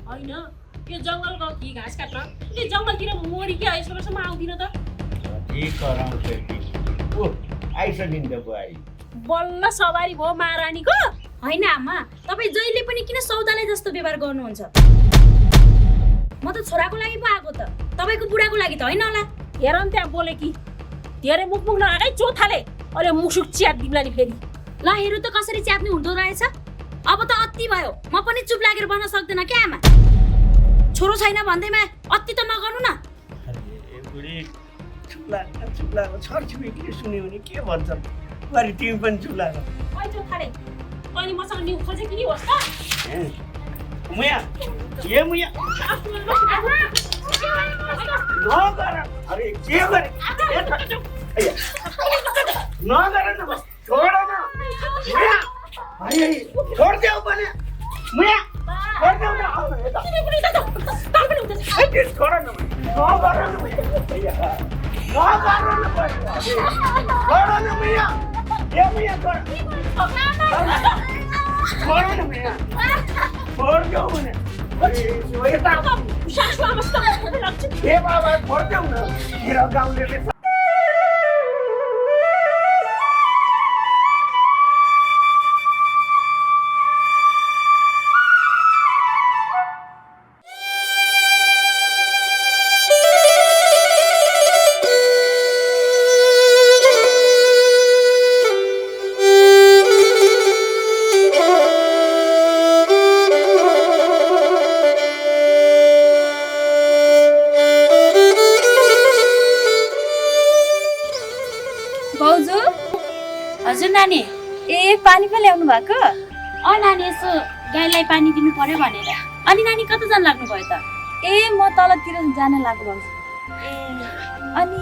होइन यो जङ्गलको घाँस काट्न यो जङ्गलतिर मरि के यस्तो वर्षमा आउँदिन त ठीक गराउँछ ओ आइसकिन् त बुहारी बल्ल सवारी भयो महारानीको होइन आमा तपाईँ जहिले पनि किन सौदालाई जस्तो व्यवहार गर्नुहुन्छ म त छोराको लागि पो आएको त तपाईँको बुढाको लागि त होइन होला हेर न त्यहाँ बोले कि धेरै मुख नआएकै चोथाले अहिले मुसुक च्याप दिम्ला नि फेरि ल हेरौँ त कसरी च्याप्ने हुँदो रहेछ अब त अति भयो म पनि चुप लागेर बन्न सक्दैन क्या आमा छोरो छैन भन्दैमा अति त नगर्नु न चुप्ला छरछिमेकीले सुन्यो भने के भन्छ बुहारी तिमी पनि चुप्ला ओइ चोथाले तैँले मसँग न्यु खोजे कि नि होस् त मुया मुया नगर अरे के गरे नगर न बस छोड न मुया अरे छोड देऊ भने मुया छोड देऊ न आउ यता छोड न नगर न भैया नगर न भैया छोड न मुया मुया छोड न मुया छोड देऊ भने अरे यता सासु अवस्था लाग्छ ए बाबा छोड देऊ न मेरो गाउँले हजुर नानी ए पानी पो ल्याउनु भएको नानी यसो गाईलाई पानी दिनु पर्यो भनेर अनि नानी कता जान लाग्नु भयो त ए म तलतिर जान लाग्नु भाउजू ए अनि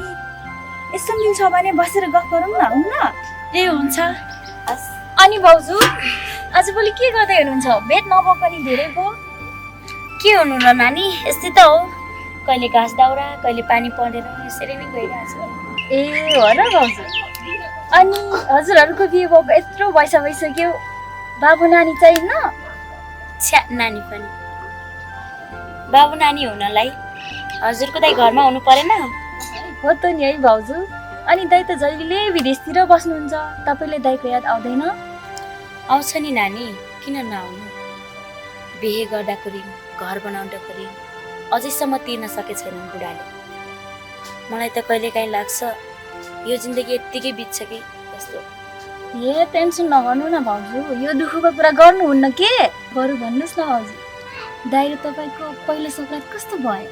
यसो मिल्छ भने बसेर गफ गरौँ न हुन्न ए हुन्छ अनि भाउजू आजभोलि के गर्दै हुनुहुन्छ भेट नभएको पनि धेरै भयो के हुनु र नानी यस्तै त हो कहिले घाँस दाउरा कहिले पानी परेर यसरी नै गइरहेको छ ए हो र भाउजू अनि हजुरहरूको बिहे भएको यत्रो वर्ष भइसक्यो बाबु नानी चाहिन्न छ्या नानी पनि बाबु नानी हुनलाई हजुरको दाइ घरमा हुनु परेन हो त नि है भाउजू अनि दाइ त जहिले विदेशतिर बस्नुहुन्छ तपाईँले दाइको याद आउँदैन आउँछ नि नानी किन नआउनु बिहे गर्दाको ऋण घर बनाउँदाको ऋण अझैसम्म तिर्न सके छैनन् बुढाले। मलाई त कहिलेकाहीँ लाग्छ यो जिन्दगी यत्तिकै बित्छ कि जस्तो। ए टेन्सन नगर्नु न भाउजू, यो दुःखको कुरा गर्नुहुन्न के? बरु भन्नुहोस् न भाउजू, दाइ र तपाईँको पहिलो सौगात कस्तो भयो?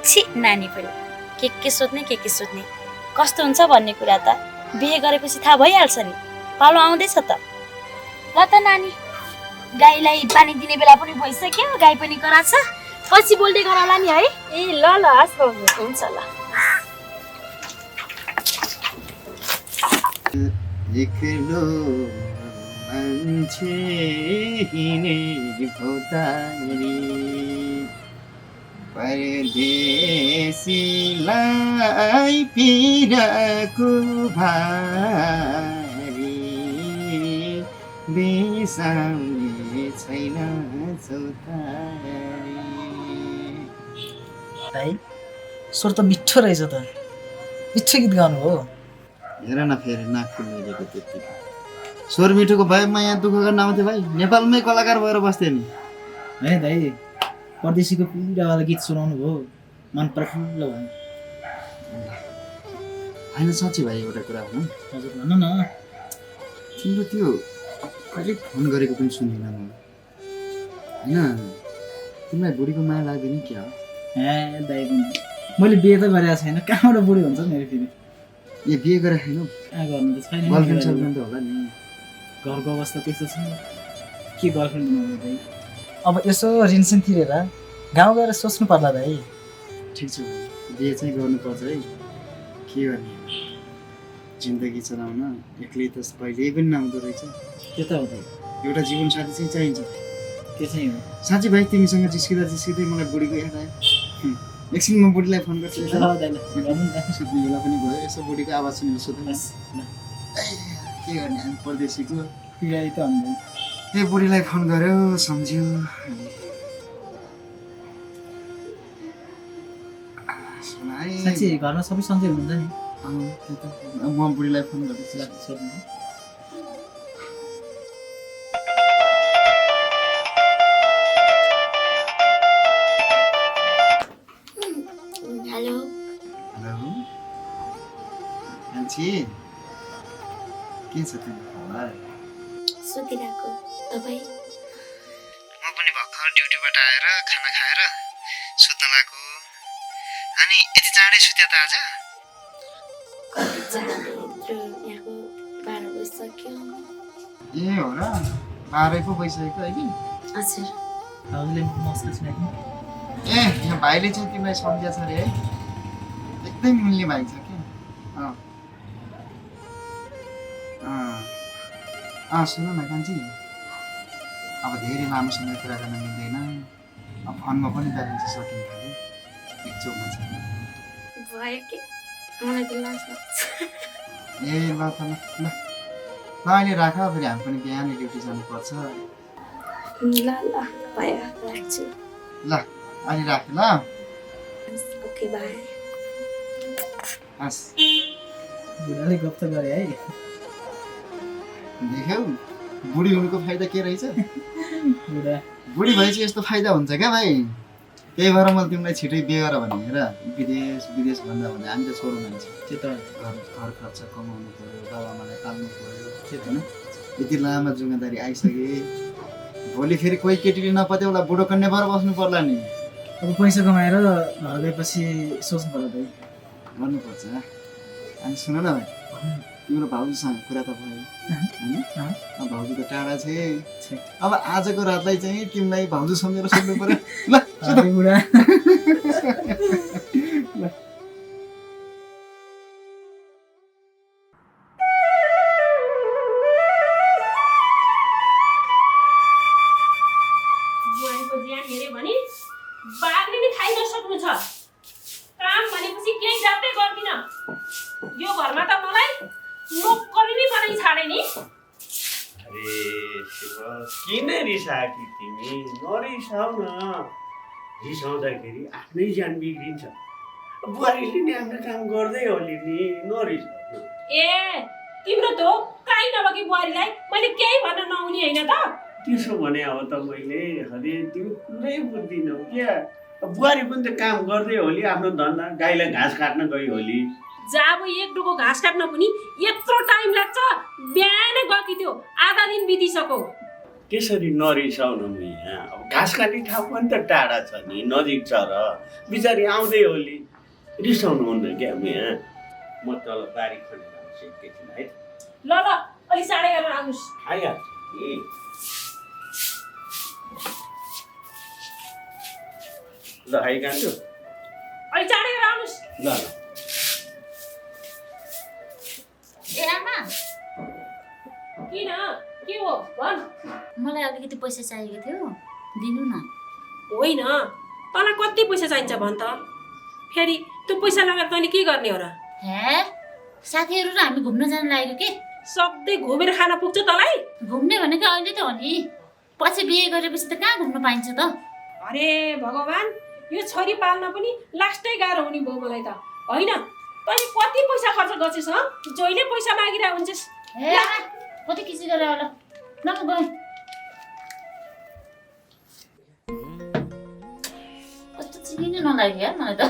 छि नानी पनि के सोध्ने के सोध्ने, कस्तो हुन्छ भन्ने कुरा त बिहे गरेपछि थाहा भइहाल्छ नि। पालो आउँदैछ त। ल त नानी, गाईलाई पानी दिने बेला पनि भइसक्यो, गाई पनि कराछ, पछि बोल्दै गरौँला नि है। ए ल ल हस् भाउजू, हुन्छ ल। एक्लो मान्छे हिँडेको तारी परदेशीलाई पिरको भारी बिसाउने छैन चौतारी। दाइ स्वर त मिठो रहेछ त, मिठो गीत गाउनु हो। हेर न फेरि नाक फुल्नेको त्यत्तिकै स्वर मिठोको भए म यहाँ दुःख गर्न आउँथेँ भाइ, नेपालमै कलाकार भएर बस्थेँ नि। है दाइ, परदेशीको पिरावाला गीत सुनाउनु भयो, मन प्रफुल्ल भयो। होइन साँच्ची भाइ एउटा कुरा भनौँ। हजुर भन न। तिम्रो त्यो कहिले फोन गरेको पनि सुन्दिनँ म, होइन तिमीलाई बुढीको माया लाग्दैन क्या? ए दाइ मैले बिहे त गरेको छैन, कहाँबाट बुढी हुन्छ मेरो फेरि। ए बिहे गरेको छैन? कहाँ गर्नु त छैन। गर्लफ्रेन्ड सर्लफ्रेन्ड त होला नि। घरको अवस्था त्यस्तो छ, के गर्लफ्रेन्ड बनाउनु दाइ? अब यसो ऋणसिन तिरेर गाउँ गएर सोच्नु पर्ला दाइ। ठिक छ भाइ, बिहे चाहिँ गर्नुपर्छ है, के गर्ने जिन्दगी चलाउन एक्लै त कहिल्यै पनि नआउँदो रहेछ। त्यो त हो दाइ, एउटा जीवनसाथी चाहिँ चाहिन्छ। त्यो चाहिँ हो। साँच्ची भाइ तिमीसँग जिस्किँदै मलाई बुढीको याद आयो। एकछिन म बुढीलाई फोन गर्छु। सुत्ने बेला पनि भयो, यसो बुढीको आवाज सुनेर सोधौँ। के गर्ने हामी परदेशीको पिराई त भन्दै। ए बुढीलाई फोन गर्यो सम्झ्यो। साँच्ची घरमा सबै सन्चै हुनुहुन्छ नि? त्यो त म बुढीलाई फोन गर्दैछु। सोध्नु। हेलो हेलो मान्छे, के छ तिम्रो खबर? सुतिरहेको, तपाईँ? म पनि भर्खर ड्युटीबाट आएर खाना खाएर सुत्न लागेको। अनि यति चाँडै सुत्या त आज? कति चाँडै यहाँको 12 बजिसक्यो। ए हो र, 12 पो भइसक्यो है कि? हजुर। हजुरले नमस्कार सुनाइदिनु। ए यहाँ भाइले चाहिँ तिमीलाई सम्झिया छ अरे है, एकदम मिल्ने भाइ छ कि। सुन न कान्छी, अब धेरै लामो समय कुरा गर्न मिल्दैन, अब फोनमा पनि ब्यालेन्स सकिन्छ थाल्यो, एक चोकमा छ। भयो कि मलाई त लाज लाग्छ। ए ल त ल ल अहिले राख, फेरि हामी पनि बिहानै ड्युटी जानुपर्छ। ल ल भयो, राख्छु। ल अहिले राख ल। Okay by. हस् बुढाले गफ त गरे है। देख्यौ बुढी हुनुको फाइदा के रहेछ? बुढी भएपछि यस्तो फाइदा हुन्छ क्या भाइ। त्यही भएर मैले तिमीलाई छिटै बिहे गर भने। हेर विदेश भन्दा भने हामी त छोरो मान्छे, त्यो त घर खर्च कमाउनु पऱ्यो, बाबाआमालाई पाल्नु पऱ्यो, होइन? यति लामो जिम्मेदारी आइसके, भोलि फेरि कोही केटीले नपत्याउला, बुढो कन्या भएर बस्नु पर्ला नि। अब पैसा कमाएर घर गएपछि सोच्नु पर्यो दाइ। गर्नुपर्छ। अनि सुन न भाइ, तिम्रो भाउजूसँग कुरा त भयो होइन? अब भाउजू त टाढा छ। अब आजको रातलाई चाहिँ तिमीलाई भाउजू सम्झेर सुत्नु पर्यो। ल बुढा। बुहारीको ज्यान हेऱ्यो भने बाघले नि खाइ नसक्नु छ। काम भनेपछि केही जातै गर्दिनँ। यो घरमा त मलाई नोकरी नै बनाइ छाडे नि। अरे शिव, किन रिसाकी तिमी? नरिसाउ न। रिसाउँदाखेरि आफ्नै ज्यान बिग्रिन्छ। बुहारीले नि आफ्नो काम गर्दै होली नि, नरिसाउ। ए तिम्रो धोकाइ नभएकी बुहारीलाई मैले केही भन्न नहुने होइन त? त्यसो भने अब त मैले हरे तिमी कुरै बुझ्दिनौ क्या। बुहारी पनि त काम गर्दै होली आफ्नो धन्दा गाईलाई घाँस काट्न गई होली जब एक डुको घाँस काट्न पनि यत्रो टाइम लाग्छ बिहानै गएकी थियो आधा दिन बितिसक्यो त्यसरी नरिसाउनु नि यहाँ अब घाँस काट्ने ठाउँ पनि त टाढा छ नि नजिक छ र बिचारी आउँदै होली रिसाउनु हुन्न क्या यहाँ म तल बारी खनेर आउँछु एकैछिन है ल ल अलि चाँडै गरेर आउनुहोस् आइहाल्छु नि ल आइकान्छु अलि चाँडै गरेर आउनुहोस् ल ल ए आमा किन के हो भन मलाई अलिकति पैसा चाहिएको थियो दिनु न होइन तँलाई कति पैसा चाहिन्छ भन त फेरि त्यो पैसा लगाएर तैँले के गर्ने हो र हे साथीहरू र हामी घुम्न जान लागेको के सधैँ घुमेर खान पुग्छ तँलाई घुम्ने भनेको अहिले त हो नि पछि बिहे गरेपछि त कहाँ घुम्न पाइन्छ त अरे भगवान् यो छोरी पाल्न पनि लास्टै गाह्रो हुने भयो मलाई त होइन तैँले कति पैसा खर्च गर्छस् हँ जहिले पैसा मागिरहेको हुन्छस् हे कति किसी गरेर होला ल म गएँ कस्तो चिनिनै नलाग्यो यार मलाई त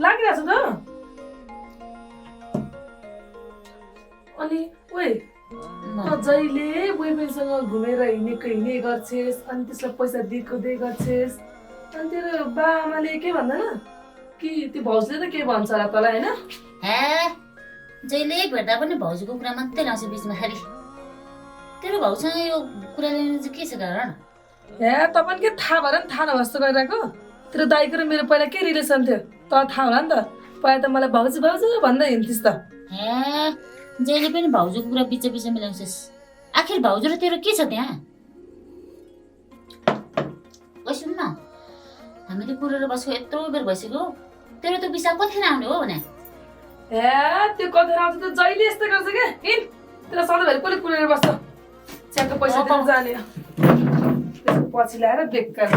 लागिरहेछ त अनि ओए जहिले बोयफ्रेन्डसँग घुमेर हिँडे गर्छेस् अनि त्यसलाई पैसा दिए गर्छेस् अनि तेरो बा आमाले के भन्दैन कि त्यो भाउजूले त के भन्छ होला तँलाई होइन हे जहिले भेट्दा पनि भाउजूको कुरा मात्रै ल्याउँछ बिचमा खालि तेरो भाउसँग यो कुरा ल्याउनु चाहिँ के छ कारण हे तपाईँ के थाहा भएर नि थाहा नभस्तो गरिरहेको तेरो दाइको र मेरो पहिला के रिलेसन थियो तँ थाहा होला नि त पहिला त मलाई भाउजू भन्दै हिँड्थिस् त हे जहिले पनि भाउजूको कुरा बिचमा ल्याउँछस् आखिर भाउजू र तेरो के छ त्यहाँ ओ सुन न हामीले कुरेर बसेको यत्रो बेर भइसक्यो तेरो त विशाल कतिखेर आउने हो भने हे त्यो कता आउँछ त जहिले यस्तो गर्छ क्या हिँड त्यसलाई सधैँभरि कसले कुरेर बस्छ च्याको पैसा दिएर जाने त्यसको पछि ल्याएर बेकार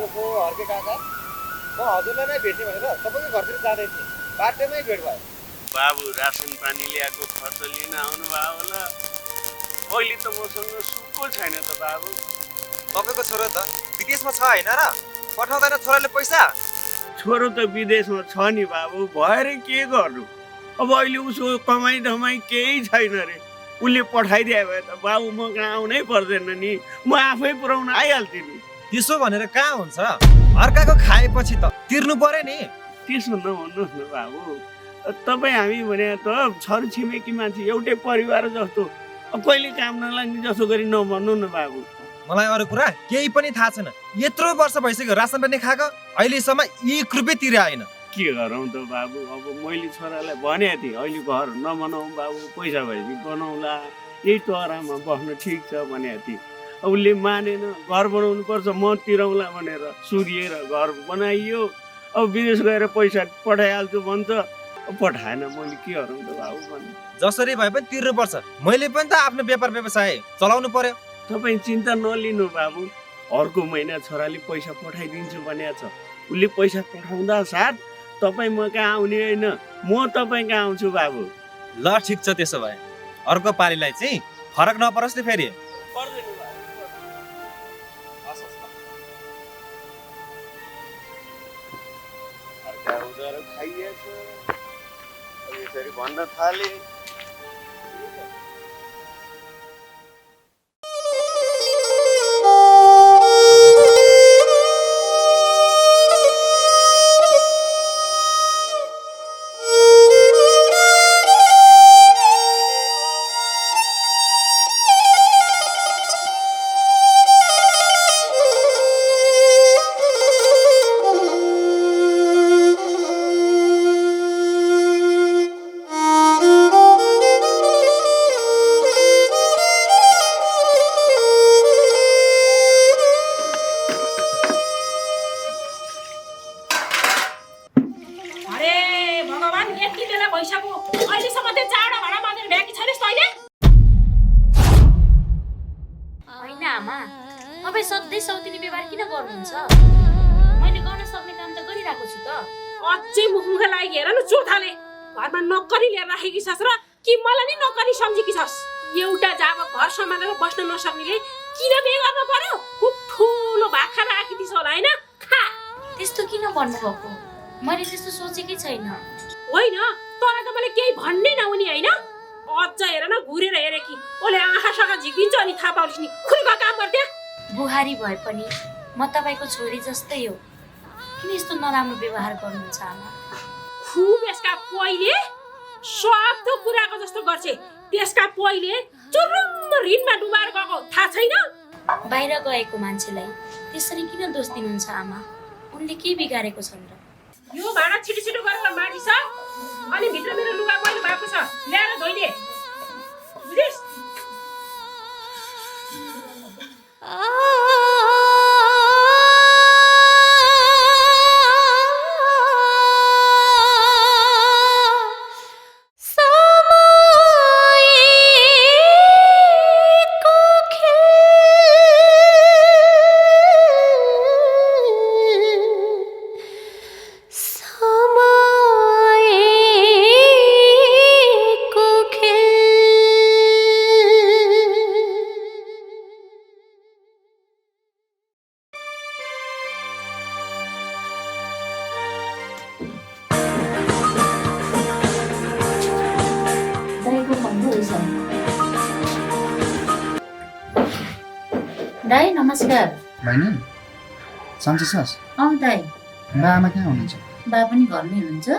ओहो हर्के काका म हजुरलाई नै भेट्ने भनेर तपाईँको घरतिर जाँदै थिएँ बाटोमै भेट भयो बाबु रासन पानी ल्याएको खर्च लिन आउनु भयो होला अहिले त मसँग सुको छैन त बाबु तपाईँको छोरो त विदेशमा छ होइन र पठाउँदैन छोराले पैसा छोरो त विदेशमा छ नि बाबु भएर के गर्नु अब अहिले उसको कमाइ धमाइ केही छैन रे उसले पठाइदिए भए त बाबु म कहाँ आउनै पर्दैन नि म आफै पुऱ्याउन आइहाल्थेँ नि त्यसो भनेर कहाँ हुन्छ अर्काको खाएपछि त तिर्नु पर्यो नि त्यसो नभन्नुहोस् न बाबु तपाईँ हामी भने त छरछिमेकी मान्छे एउटै परिवार जस्तो कहिले काम नलाग्ने जस्तो गरी नभन्नु न बाबु मलाई अरू कुरा केही पनि थाहा छैन यत्रो वर्ष भइसक्यो रासन पानी खाएको अहिलेसम्म 1 रुपियाँ तिरे आएन के गरौँ त बाबु अब मैले छोरालाई भनेको थिएँ अहिले घर नबनाऊ बाबु पैसा भएपछि बनाउँला यही टहरामा बस्न ठिक छ भनेको थिएँ उसले मानेन घर बनाउनु पर्छ म तिरौँला भनेर सुरिएर घर बनाइयो अब विदेश गएर पैसा पठाइहाल्छु भन्छ पठाएन मैले के गरौँ त बाबु भन्नु जसरी भए पनि तिर्नुपर्छ मैले पनि त आफ्नो व्यापार व्यवसाय चलाउनु पर्यो तपाईँ चिन्ता नलिनु बाबु अर्को महिना छोराले पैसा पठाइदिन्छु भनेको छ उसले पैसा पठाउँदा साथ तपाईँ म कहाँ आउने होइन म तपाईँ कहाँ आउँछु बाबु ल ठिक छ त्यसो भए अर्को पालीलाई चाहिँ फरक नपरोस् नि फेरि पर्दैन खाइएछ यसरी भन्न थाले अझै मुखमुख लागि हेर न चोथाले घरमा नोकरी लिएर राखेकी छस् र कि मलाई नि नोकरी सम्झेकी छस् एउटा जाब घर सम्हालेर बस्न नसक्नेले किन बिहे गर्न पर्यो खुब ठुलो भाखा राखी दिस होला हैन खा त्यस्तो किन भन्नुभएको मैले त्यस्तो सोचेकै छैन होइन तर त मैले केही भन्नै नहुने हैन अझ हेर न घुरेर हेरे कि ओले आँखासँग झिकिन्छ अनि थाहा पाउलिस् नि खुर्का काम गर्थे बुहारी भए पनि म तपाईको छोरी जस्तै हो किन यस्तो नराम्रो व्यवहार गर्नुहुन्छ आमा खुब यसका पहिले सब थोक कुराको जस्तो गर्छ त्यसका पहिले चुरुम ऋणमा डुबाएर गएको थाहा छैन बाहिर गएको मान्छेलाई त्यसरी किन दोष दिनुहुन्छ आमा उनले के बिगारेको छन् र यो भाँडा छिटो छिटो गरेर माडिस अनि भित्र मेरो लुगा मैलो भएको छ ल्याएर धोइदे बुझिस् दाइ नमस्कार बहिनी सन्चै छस् दाइ बा आमा कहाँ हुनुहुन्छ बा पनि घरमै हुनुहुन्छ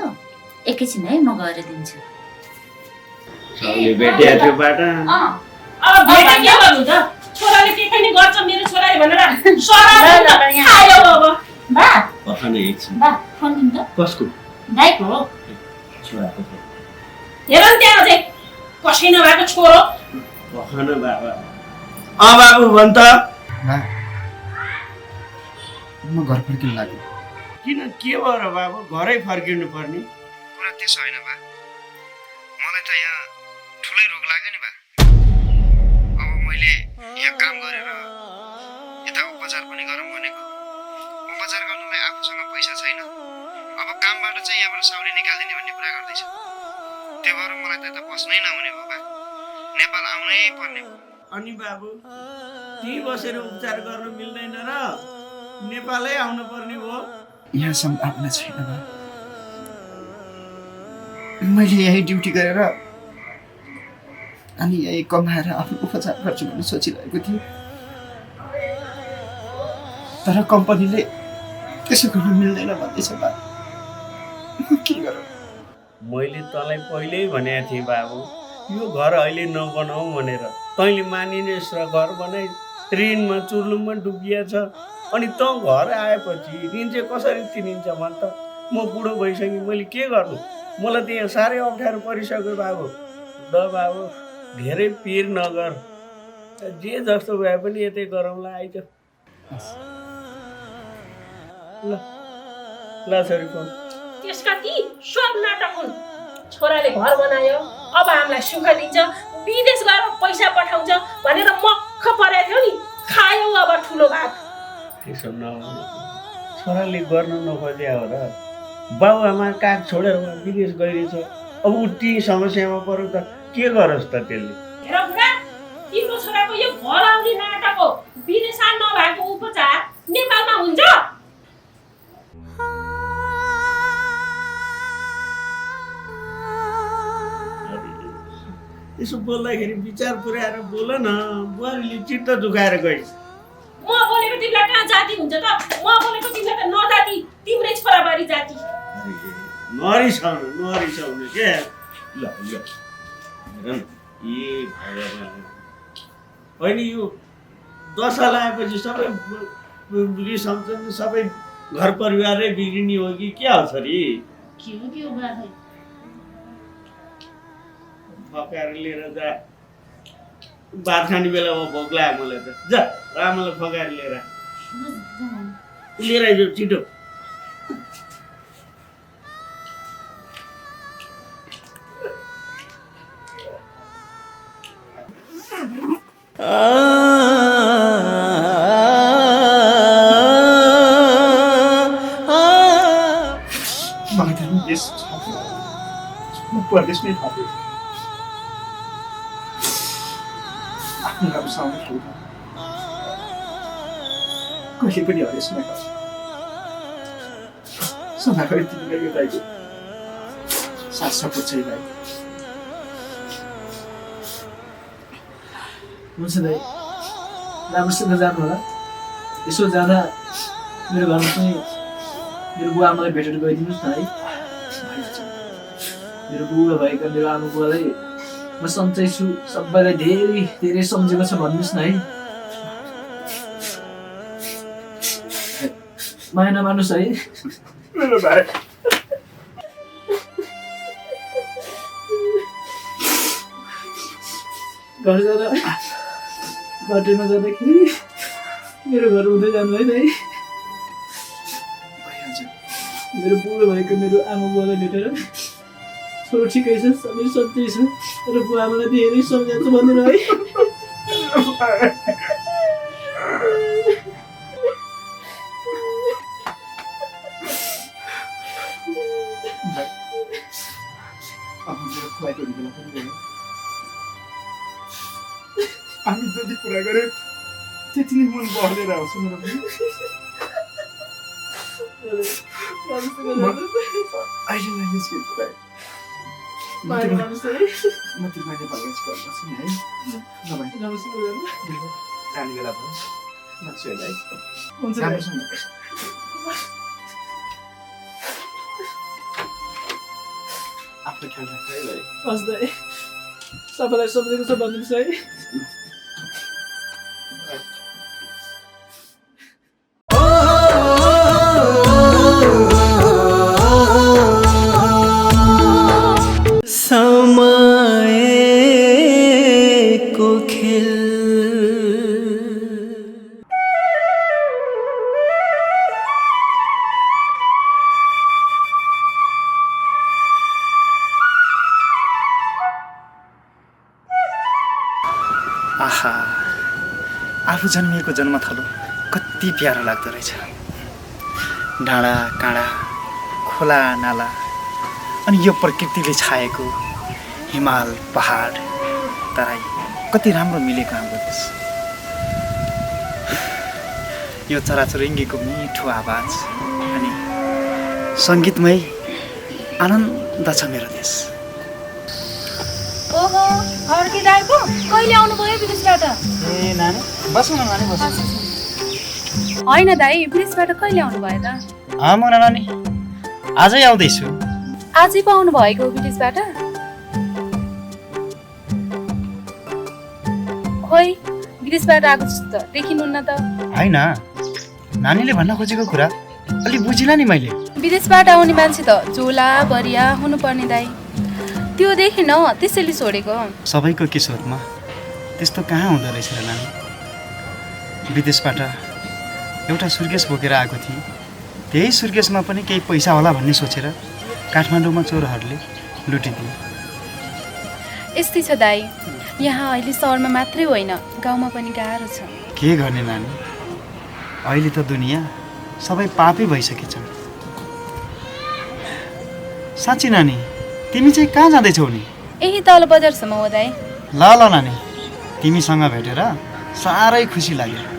एकैछिन है म गएर दिन्छु भेटिया थियो बाटा अब भेटे के गर्नु त छोराले के पनि गर्छ मेरो छोराले भनेर खायो अब बा पखाने एकछिन बा फोन दिनु त कसको दाइको हो छोराको हेर न त्यहाँ चाहिँ कसै नभएको छोरो पखाने बाबा बाबु भन् त बा म घर फर्किन लाग्यो किन के भयो र बाबु घरै फर्किनु पर्ने कुरा त्यसो होइन बा मलाई त यहाँ ठुलै रोग लाग्यो नि बा अब मैले यहाँ काम गरेर यता उपचार पनि गरौँ भनेको उपचार गर्नलाई आफूसँग पैसा छैन अब कामबाट चाहिँ यहाँबाट साउली निकालिदिने भन्ने कुरा गर्दैछ त्यो भएर मलाई त यता बस्नै नहुने भयो बा नेपाल आउनै पर्ने भयो अनि बाबु त्यहीँ बसेर उपचार गर्न मिल्दैन र नेपालै आउनु पर्ने हो यहाँ सम्भावना छैन बा मैले यही ड्युटी गरेर अनि यही कमाएर आफ्नो उपचार गर्छु भन्ने सोचिरहेको थिएँ तर कम्पनीले त्यसो गर्न मिल्दैन भन्दैछ बा के गरौँ मैले तँलाई पहिल्यै भनेको थिएँ बाबु यो घर अहिले नबनाऊ भनेर तैँले मानिने घर बनाइ ऋणमा चुर्लुममा डुबिया छ अनि तँ घर आएपछि ऋण चाहिँ कसरी तिरिन्छ भन त म बुढो भइसकेँ मैले के गर्नु मलाई त यहाँ साह्रै अप्ठ्यारो परिसक्यो बाबु ल बाबु धेरै पिर नगर जे जस्तो भए पनि यतै गरौँला आइज ल ल छोरी फोन त्यसका ती सब नाटक हुन् छोराले घर बनायो अब हामीलाई सुख दिन्छ विदेश गएर पैसा पठाउँछ भनेर मक्ख परेको थियो नि खायो अब ठुलो भात त्यसो नहुनु छोराले गर्न नखोज्या हो र बाउ आमा काग छोडेर विदेश गइरहेछ अब उठी समस्यामा पर्यो त के गरोस् त त्यसले हेर बुढा तिम्रो छोराको यो घर आउने नाटक हो विदेशमा नभएको उपचार नेपालमा हुन्छ यसो बोल्दाखेरि विचार पुर्याएर बोल न बुहारीले चित्त दुखाएर गइस् म बोलेको तिमीलाई कहाँ जाति हुन्छ त म बोलेको तिमीलाई त नजाति तिम्रै छोराबारी जाति नरिसाउनु के ल ल हेर ए भगवान् होइन यो दशा लगाएपछि सबै रिसाउँछन् सबै घर परिवारै बिग्रिने हो कि के हो छोरी के हो बाबा फकाएर लिएर जा भात खाने बेलामा भोक लाग्यो मलाई त जा आमालाई फकाएर लिएर आइज छिटो मगतिर यस म परदेशमै थापेँ आफ्नो राम्रोसँग खेल्नु कहिले पनि हरेस नगर सदाभरि तिमीलाई यो दाइको साथ सपोर्ट चाहिँ दाइ हुन्छ दाइ राम्रोसँग जानु होला यसो जाँदा मेरो घरमा पनि मेरो बुवा आमालाई भेटेर गइदिनुहोस् न है मेरो बुवा भएका मेरो आमा बुवालाई म सन्चै छु सबैलाई धेरै धेरै सम्झेको छ भन्नुहोस् न है माया नमान्नुहोस् है मेरो भाइ घर जाँदा बाटोमा जाँदाखेरि मेरो घर हुँदै जानु है दाइ मेरो बुढो भएको मेरो आमा बुवालाई भेटेर छोरो ठिकै छ सबै सन्चै छ र बुवा आमालाई धेरै सम्झाउँछु भनेर है हामी जति कुरा गऱ्यौँ त्यति नै मन बढेर आउँछ मेरो पनि अहिले निस्किनु भाइ म तिमीलाई नेपाल गर्छु नि है नभए जाने बेला भयो नक्छु है राम्रोसँग आफ्नो ख्याल राख है भाइ हस् दाइ सबैलाई सम्झेको छ भनिदिनुहोस् है समयको खेल आहा आफू जन्मिएको जन्मथलो कति प्यारो लाग्दो रहेछ डाँडा काँडा खोला नाला अनि यो प्रकृतिले छाएको हिमाल पहाड तराई कति राम्रो मिलेको हाम्रो देश यो चराचुरुङ्गीको मिठो आवाज अनि सङ्गीतमय आनन्द छ मेरो देश ओहो फर्किँदाको कहिले आउनुभयो विदेशबाट ए नानी बस्नु न नानी बस्नु होइन दाइ विदेशबाट कहिले आउनुभयो त म नानी आजै आउँदैछु आजै पो आउनु भएको विदेशबाट खोइ विदेशबाट आएको जस्तो देखिनुहुन्न त होइन नानीले भन्न खोजेको कुरा अलि बुझिनँ नि मैले विदेशबाट आउने मान्छे त झोला बरिया हुनुपर्ने दाइ त्यो देखेन त्यसैले छोडेको सबैको किस्मतमा त्यस्तो कहाँ हुँदो रहेछ र नानी विदेशबाट एउटा सुर्केस बोकेर आएको थिएँ त्यही सुर्केसमा पनि केही पैसा होला भन्ने सोचेर काठमाडौँमा चोरहरूले लुटिदिए यस्तै छ दाइ यहाँ अहिले सहरमा मात्रै होइन गाउँमा पनि गाह्रो छ के गर्ने नानी अहिले त दुनियाँ सबै पापै भइसकेछ साँच्ची नानी तिमी चाहिँ कहाँ जाँदैछौ नि यही तल बजारसम्म हो दाइ ल ल नानी तिमीसँग भेटेर साह्रै खुसी लाग्यो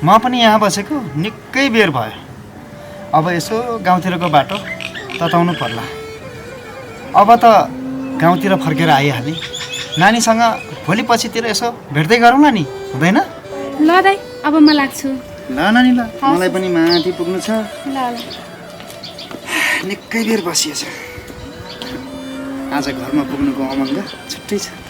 म पनि यहाँ बसेको निकै बेर भयो अब यसो गाउँतिरको बाटो तताउनु पर्ला अब त गाउँतिर फर्केर आइहालेँ नानीसँग भोलि पछितिर यसो भेट्दै गरौँला नि हुँदैन ल दाइ अब म लाग्छु ल नानी ल मलाई पनि माथि पुग्नु छ ल निकै बेर बसिएछ आज घरमा पुग्नुको अमङ्ग छुट्टै छ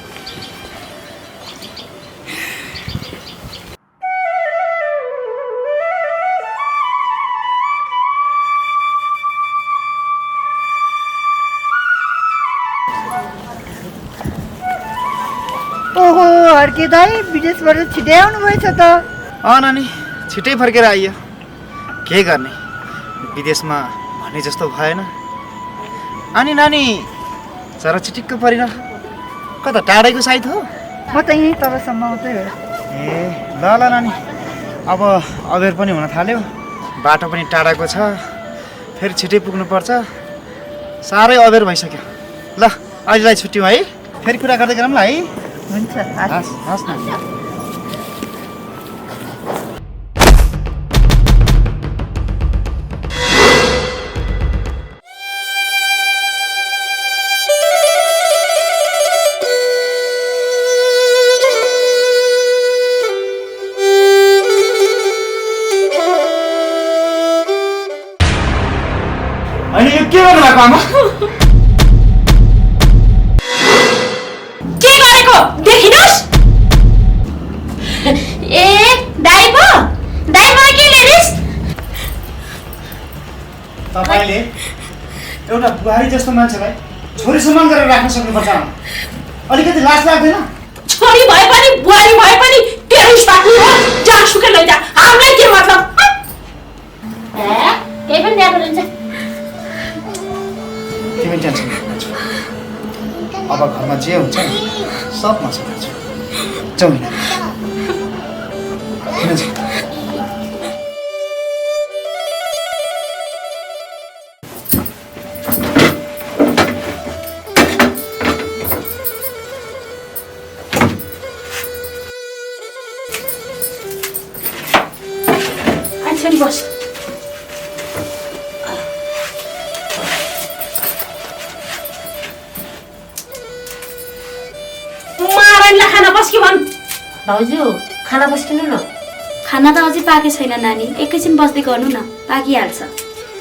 ओहो हर्के दाइ विदेशबाट छिटै आउनुभएछ त नानी छिटै फर्केर आइयो के गर्ने विदेशमा भने जस्तो भएन अनि नानी चरा चिटिक्क परिन कता टाढैको साइड हो म त यहीँ तलसम्म आउँदै हो ए ल ल नानी अब अबेर पनि हुन थाल्यो बाटो पनि टाढाको छ फेरि छिटै पुग्नुपर्छ साह्रै अबेर भइसक्यो ल अहिलेलाई छुट्यौँ है फेरि कुरा गर्दै गरौँ ल है हुन्छ हस् हस् न अनि यो के गर्नु भएको आमा के गरेको देखिनुहोस् ए दाइ पो दाइ मलाई के ल्याइदिस् तपाईँले एउटा बुहारी जस्तो मान्छेलाई छोरी सम्मान गरेर राख्न सक्नुपर्छ आमा अलिकति लाज लाग्दैन छोरी भए पनि बुहारी भए पनि तेरो इस्ताको हो जहाँसुकै लैजा हामीलाई के मतलब केही पनि ल्याएको हुन्छ तिमी टेन्सन नलिनु अब घरमा जे हुन्छ नि सब म सम्हाल्छु जाउँ न किन चाहिँ अच्छा बस खाना बस्क्यो भन् भाउजू खाना बस्किनु न खाना त अझै पाके छैन नानी एकैछिन बस्दै गर्नु न पाकिहाल्छ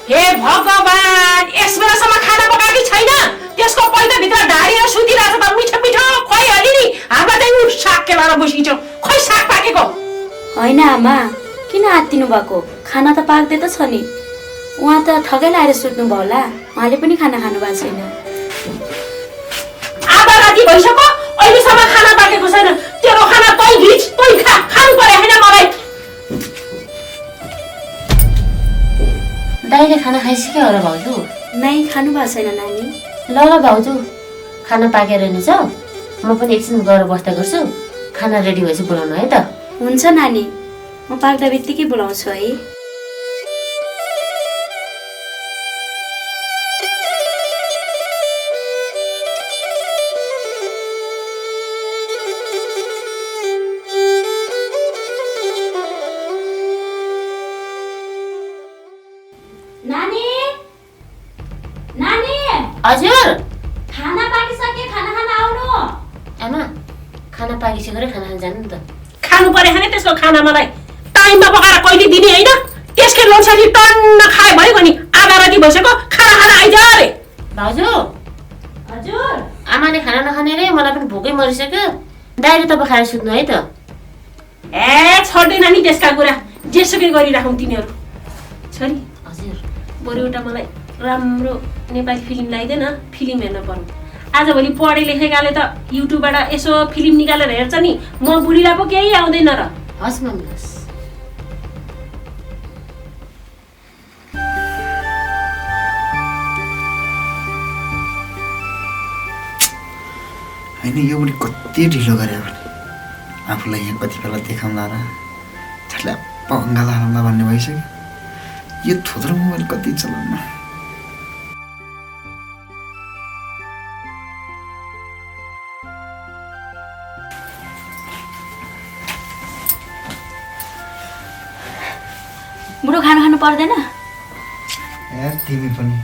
हे भगवान यस बेलासम्म खाना पकाएकी छैन त्यसको पहिला भित्र ढाडेर सुतिरहेछ त मिठो मिठो खोइ अलि नि हाम्रो चाहिँ उ साग केलाएर बसिन्छ खोइ साग पाकेको होइन आमा किन आत्तिनु भएको खाना त पाक्दै त छ नि उहाँ त ठगै लाएर सुत्नु भयो होला उहाँले पनि खाना खानु भएको छैन आधा राति भइसक्यो अहिलेसम्म खाना पाकेको छैन तेरो खाना तै घिच तै खा खानु पर्यो हैन मलाई दाइले खाना खाइसक्यो होला भाउजू नै खानु भएको छैन नानी ल ल भाउजू खाना पाकेर नि छ म पनि एकछिन गएर बस्दा गर्छु खाना रेडी भएपछि बोलाउनु है त हुन्छ नानी म पाक्दा बित्तिकै बोलाउँछु है हजुर खाना पाकिसके खाना खान आउनु आमा खाना पाकिसकेर खाना खान जानु नि त खानु पर्यो हैन त्यसको खाना मलाई टाइममा पकाएर कहिले दिने हैन त्यसकै लोछाली टन्न खाए भयो नि आधा राति भइसक्यो खाना खान आइज रे भाउजू हजुर आमाले खाना नखाने रे मलाई पनि भोकै मरिसक्यो दाइले त खाएर सुत्नु है त ए छोड्दैन नि त्यसका कुरा जेसुकै गरिराखौँ तिनीहरू छोरी हजुर बरु एउटा मलाई राम्रो नेपाली फिल्म ल्याइदेन फिल्म हेर्न पर्नु आजभोलि पढे लेखेकाले त युट्युबबाट यसो फिल्म निकालेर हेर्छ नि म बुढीलाई पो केही आउँदैन र हस् मम्मी हस् होइन यो पनि कति ढिलो गरे भने आफूलाई यहाँ कति बेला देखाउँला र झट्ल्याप्प अङ्गाला हाल्ला भन्ने भइसक्यो यो थोत्रो मोबाइल कति चलाउनु बुढो खाना खानु पर्दैन ए तिमी पनि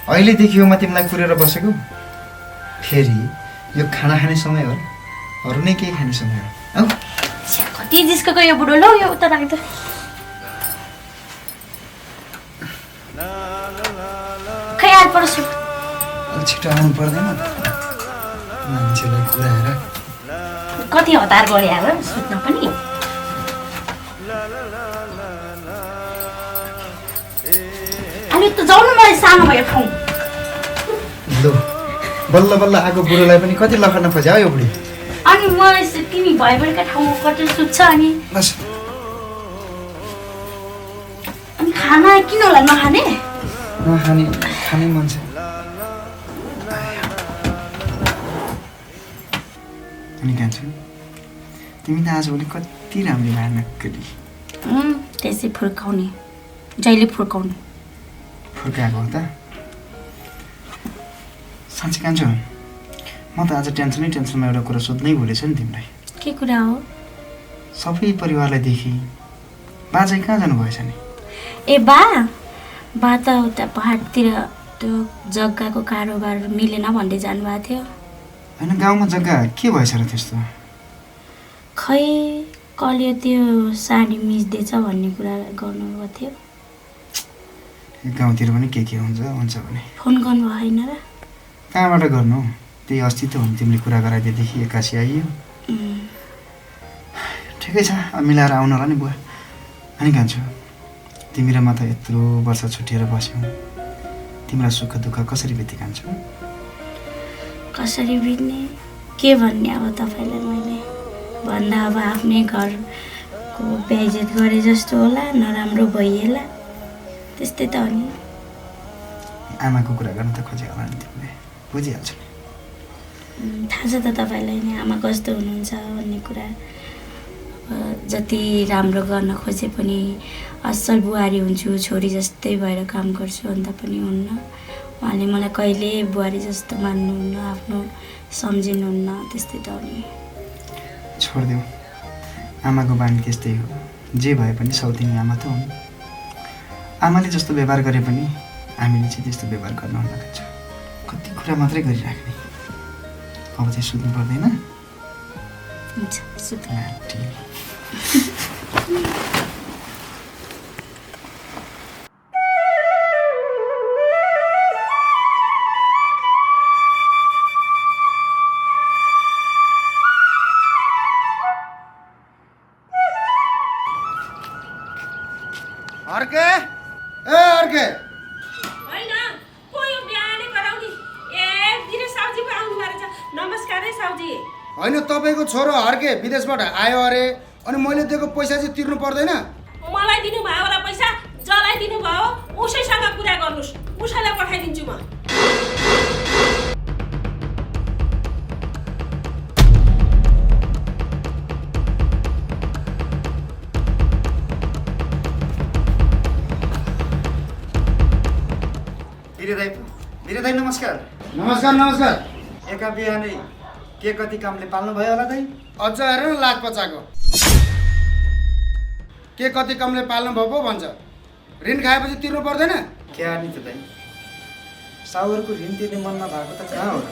अहिलेदेखि यो म तिमीलाई कुरेर बसेको फेरि यो खाना खाने समय हो अरू नै केही खाने समय हो कति जिस्को यो बुढो लो यो उता राख्दा खै आज पर्छ छिटो आउनु पर्दैन मान्छेलाई कुराएर कति हतार गरे अब सुत्न पनि अनि त जाउँ न मलाई सानो भयो ठाउँ लो बल्ल बल्ल आएको बुढोलाई पनि कति लखर्न खोज्या यो बुढी अनि म तिमी भएभरिका ठाउँमा कति सुत्छ अनि खाना किन होला नखाने नखाने खाने मन छ अनि कान्छो तिमी त आजभोलि कति राम्रो भए नक्कली त्यसै फुर्काउने जहिले फुर्काउने फुर्काएको हो त साँच्ची कान्छु म त आज टेन्सनमा एउटा कुरा सोध्नै भुलेछु नि तिमीलाई। के कुरा हो? सबै परिवारलाई देखि बा चाहिँ कहाँ जानुभएछ नि? ए बा त उता पहाडतिर त्यो जग्गाको कारोबार मिलेन भन्दै जानुभएको थियो। होइन गाउँमा जग्गा के भएछ र त्यस्तो? खै कसले त्यो साडी मिच्दैछ भन्ने कुरा गर्नुभएको थियो। गाउँतिर पनि के हुन्छ भने फोन गर्नु भएन र? कहाँबाट गर्नु? त्यही अस्ति त हुन् तिमीले कुरा गराइदिएदेखि एक्कासी आइयो। ठिकै छ मिलाएर आउनु होला नि बुवा। अनि कान्छु तिमी र म त यत्रो वर्ष छुट्टिएर बस्यौँ, तिमीलाई सुख दुःख कसरी बित्यो कान्छु? कसरी बित्ने के भन्ने अब तपाईँलाई मैले भन्दा अब आफ्नै घरको बेइज्जत गरे जस्तो होला, नराम्रो भइएला, त्यस्तै त हो नि। आमाको कुरा गर्न त खोजे होला नि तिमीले, बुझिहाल्छु नि। थाहा छ त तपाईँलाई नि आमा कस्तो हुनुहुन्छ भन्ने कुरा। जति राम्रो गर्न खोजे पनि असल बुहारी हुन्छु, छोरी जस्तै भएर काम गर्छु भन्दा पनि हुन्न। उहाँले मलाई कहिले बुहारी जस्तो मान्नुहुन्न, आफ्नो सम्झिनुहुन्न, त्यस्तै त हो नि। छोडिदेऊ, आमाको बानी त्यस्तै हो। जे भए पनि सौतेनी आमा त हुन्। आमाले जस्तो व्यवहार गरे पनि हामीले चाहिँ त्यस्तो व्यवहार गर्नुहुन्न खान्छ। कति कुरा मात्रै गरिराख्ने। अब चाहिँ सुत्नु पर्दैन? हुन्छ सुत्नु। अर्के ए अर्के होइन को यो बिहानै गराउने? ए दिने साउजी पो आउनु भएको छ। नमस्कार है साउजी। होइन तपाईँको छोरो हर्के विदेशबाट आयो अरे, अनि मैले दिएको पैसा चाहिँ तिर्नु पर्दैन? मलाई दिनुभयो होला पैसा, जलाई दिनुभयो उसैसँग कुरा गर्नुहोस्, उसैलाई पठाइदिन्छु म। वीरे दाइ नमस्कार। नमस्कार। एका बिहानै के कति कामले पाल्नु भयो होला दाइ? अझ हेर न लात पचाएको। के कति कामले पाल्नु भयो पो भन्छ। ऋण खाएपछि तिर्नु पर्दैन? क्या नि त दाइ, साउरको ऋण तिर्ने मन नभएको त कहाँ हो र?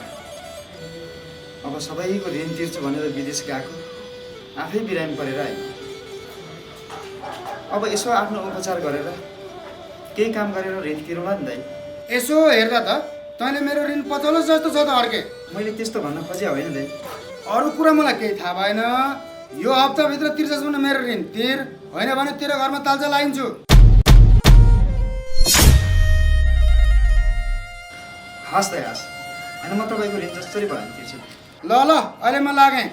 अब सबैको ऋण तिर्छु भनेर विदेश गएको, आफै बिरामी परेर आयो। अब यसो आफ्नो उपचार गरेर केही काम गरेर ऋण तिरौँला नि दाइ। यसो हेर्दा त तैँले मेरो ऋण पचाउनुहोस् जस्तो छ त अर्के। मैले त्यस्तो भन्न खोजे होइन दाइ। अरू कुरा मलाई केही थाहा भएन। यो हप्ताभित्र तिर्छस् भने मेरो ऋण तिर, होइन भने तेरो घरमा तालचा लाइन्छु। हस् दाइ हस्, होइन म तपाईँको ऋण जसरी भयो भने तिर्छु। ल अहिले म लागेँ।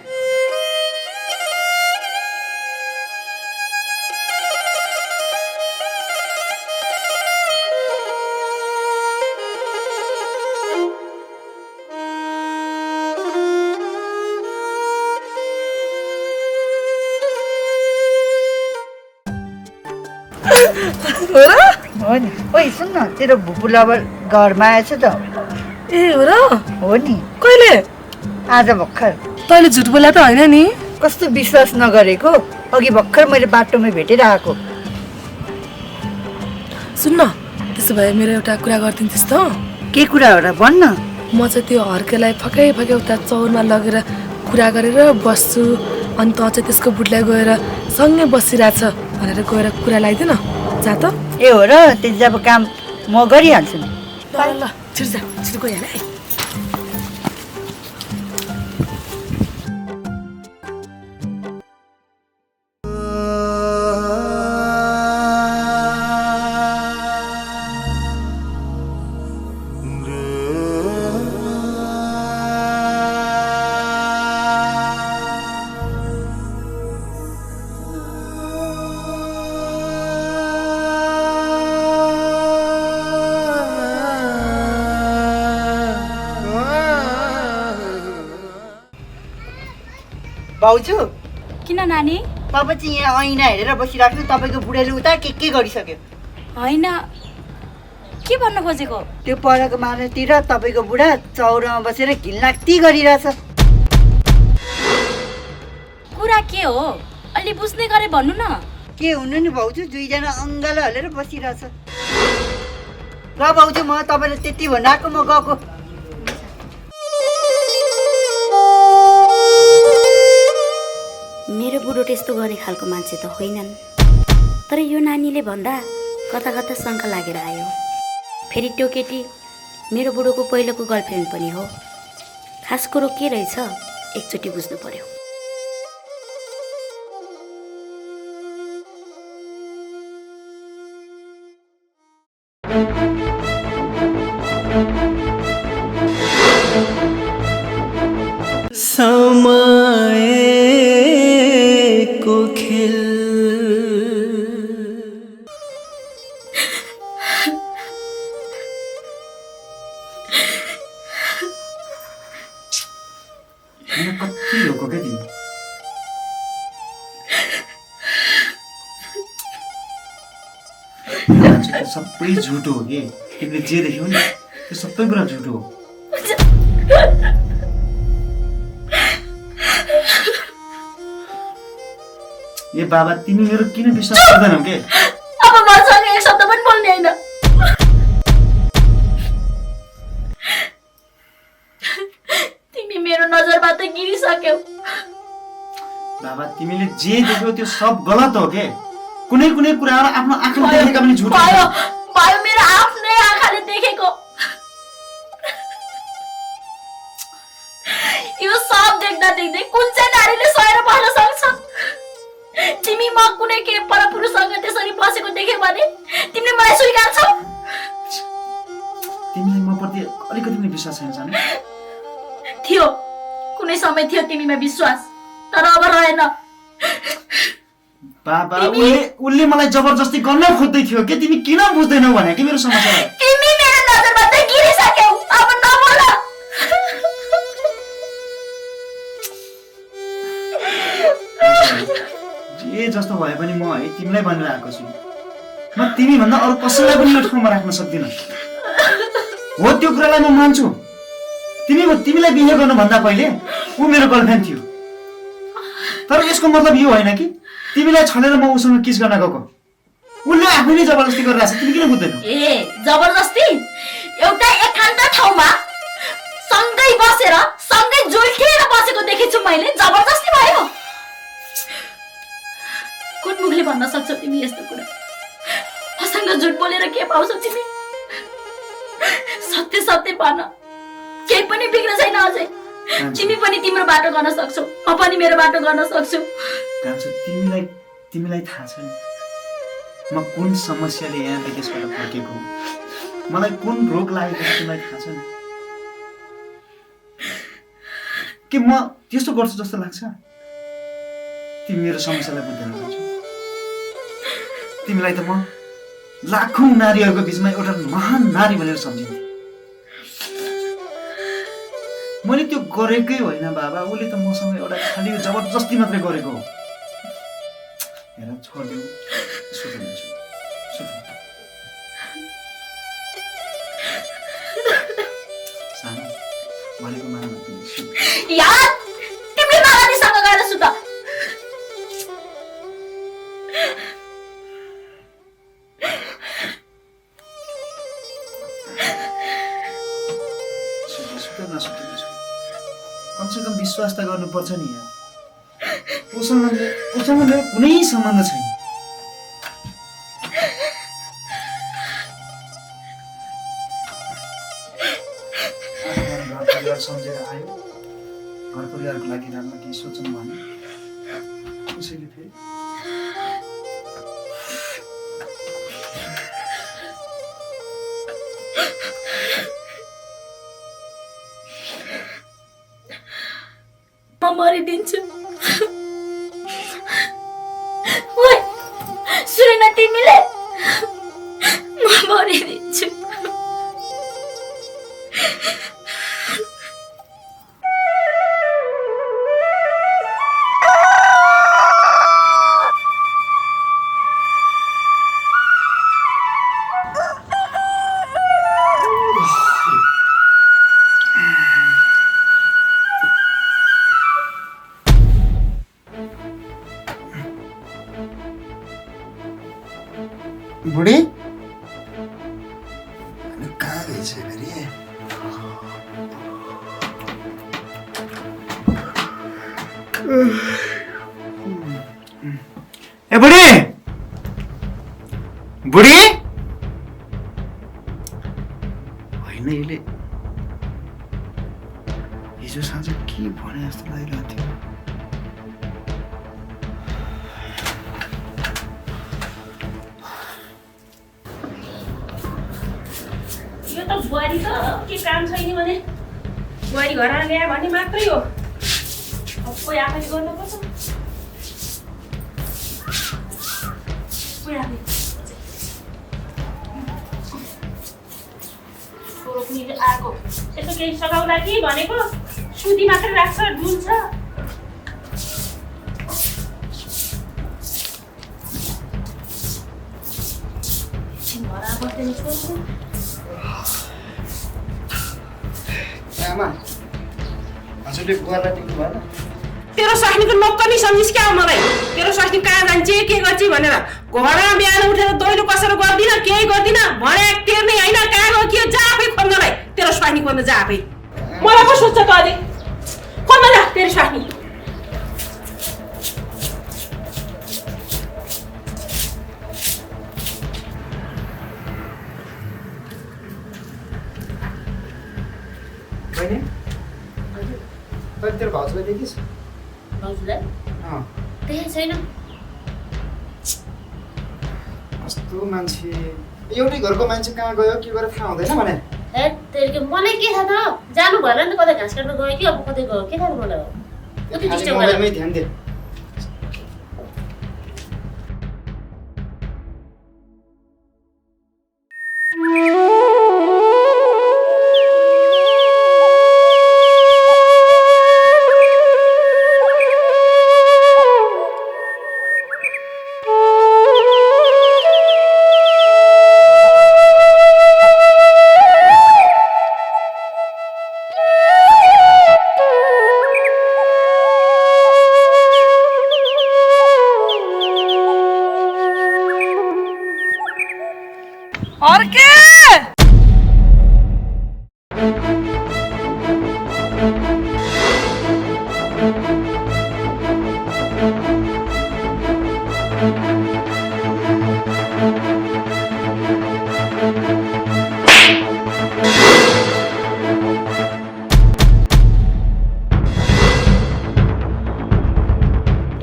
हो नि। ओइ सुन न, तेरो भुपुला घरमा आएछ त। ए हो र? हो नि। कहिले? आज भर्खर। तैँले झुट बोला त होइन नि? कस्तो विश्वास नगरेको, अघि भर्खर मैले बाटोमै भेटेर आएको। सुन्न, त्यसो भए मेरो एउटा कुरा गरिदिन्थिस् त? के कुरा हो र भन्न। म चाहिँ त्यो हर्केलाई फकै उता चौरमा लगेर कुरा गरेर बस्छु, अनि त चाहिँ त्यसको बुढलाई गएर सँगै बसिरहेछ भनेर गएर कुरा लगाइदिएन जा त। ए हो र? त्यसो अब काम म गरिहाल्छु नि। ल छिटो जा, छिटो गइहाल है। भाउजू किन नानी? तपाईँ चाहिँ यहाँ ऐना हेरेर बसिरहेको छु, तपाईँको बुढाले उता के गरिसक्यो? होइन के भन्न खोजेको? त्यो परको मानेतिर तपाईँको बुढा चौरामा बसेर घिनलाग्ती गरिरहेछ। कुरा के हो? अलि बुझ्ने गरे भन्नु न। के हुनु नि भाउजू, दुईजना अङ्गालो हालेर बसिरहेछ। ल भाउजू, म तपाईँले त्यति भन्नु आएको, म गएको। मेरो बुढो त्यस्तो गर्ने खालको मान्छे त होइनन्, तर यो नानीले भन्दा कता कता शङ्का लागेर आयो। फेरि त्यो केटी मेरो बुढोको पहिलोको गर्लफ्रेन्ड पनि हो। खास कुरो के रहेछ एकचोटि बुझ्नु पर्यो। समयको खेल कति रोको क्या तिमी? मान्छेको सबै झुटो हो कि तिमीले जे देख्यौ नि त्यो सबै कुरा झुटो हो। ए बाबा, तिमी मेरो किन विश्वास गर्दैनौ के? अब मसँग एक शब्द पनि बोल्ने हैन। तिमी मेरो नजरबाट गिरिसक्यौ। बाबा, तिमीले जे देख्यौ त्यो सब गलत हो के? कुनै कुनै कुराहरु आफ्नो आँखाले देखेका पनि झुट भयो भयो, मेरो आफ्नै आँखाले देखेको। यो सब देख्दा देख्दै कुन चाहिँ नारीले सहेर बस्न सक्छ? तिमी म कुनै के परपुरुषसँग त्यसरी बसेको देख्यौ भने तिमीले मलाई स्वीकार्छौ? तिमीलाई म प्रति अलिकति पनि विश्वास छैन जाने? थियो, कुनै समय थियो तिमीमा विश्वास, तर अब रहेन। बाबा, उले मलाई जबरजस्ती गर्न खोज्दै थियो के? तिमी किन बुझ्दैनौ भने कि मेरो समस्या? तिमी मेरो नजरबाट गिरिसक्यौ, अब नबोल। जे जस्तो भए पनि म है तिमीलाई भनेर आएको छु। म तिमी भन्दा अरु कसैलाई पनि यो ठाउँमा राख्न सक्दिन। हो, त्यो कुरालाई म मान्छु। तिमीलाई बिहे गर्नु भन्दा पहिले ऊ मेरो गर्लफ्रेन्ड थियो। तर यसको मतलब यो होइन कि तिमीलाई छलेर म उसँग किस गर्न गएको। उले आफैले जबरजस्ती गरिरहेछ, तिमी किन बुझ्दैनौ? ए जबरजस्ती? एउटा एकान्त ठाउँमा सँगै बसेर सँगै जुल्ठिएर बसेको देखेछु मैले, जबरजस्ती भयो? कुन मुखले भन्न सक्छौ तिमी यस्तो कुरा? मसँग झुट बोलेर के पाउँछौ तिमी? सत्य सत्य भन, केही पनि बिग्र छैन अझै। तिमी पनि तिम्रो बाटो गर्न सक्छौ, म पनि मेरो बाटो गर्न सक्छु। तिमीलाई थाहा छ नि म कुन समस्याले यहाँ विदेशबाट फर्केको हो, मलाई कुन रोग लागेको छ तिमीलाई थाहा छ नि? के म त्यस्तो गर्छु जस्तो लाग्छ? तिमी मेरो समस्यालाई बुझ्दैन सक्छौ? तिमीलाई त म लाखौं नारीहरूको बीचमा एउटा महान नारी भनेर सम्झिन्थे। मैले त्यो गरेकै होइन बाबा, उसले त मसँग एउटा खालि जबरजस्ती मात्रै गरेको हो। हेर, छोडिदेऊ, सुत्छु। सानो भनेको मान्नु यार, तिमीले मालानीसँग गएर सुत। कमसेकम विश्वास त गर्नुपर्छ नि यार। उसँग मेरो कुनै सम्बन्ध छैन। घर परिवार सम्झेर आयो, घर परिवारको लागि राम्रो केही सोचौँ भने उसैले फेरि म मरिदिन्छु। सुनेन तिमीले? म मरिदिन्छु। ए बुढी बुढी होइन यसले हिजो साँझ के भने जस्तो लागिरहेको थियो यो त बुहारी त के काम छैन भने बुहारी घर ल्यायो भने मात्रै हो अब कोही आफैले गर्नुपर्छ कोही आफै छोरो पनि आएको यसो केही सघाउला कि भनेको सुती मात्रै राख्छ डुल्छ एकछिन घर बस्दैन छोरो आमा हजुरले बुवालाई देख्नु भएन तेरो स्वास्नीको नक्कली सम्झिस क्या मलाई तेरो स्वास्नी कहाँ जान्छ के गर्छ भनेर घरमा बिहान उठेर दैलो कसेर गर्दिन केही गर्दिन भने टेर्ने होइन कहाँ गयो के जा आफै खोज्नलाई तेरो स्वास्नी खोज्न जा आफै मलाई पो सोध्छ त अझै खोज्न जा तेरो स्वास्नी बहिनी तैँले तेरो भाउजूलाई देखिस् भाउजूलाई अँ देखेको छैन कस्तो मान्छे एउटै घरको मान्छे कहाँ गयो के गरेर थाहा हुँदैन भने हे तेरो मलाई के थाहा त जानु भएन नि त कतै घाँस काट्न गयो कि अब कतै गयो के थाहा मलाई उति डिस्टर्ब मोबाइलमै ध्यान दे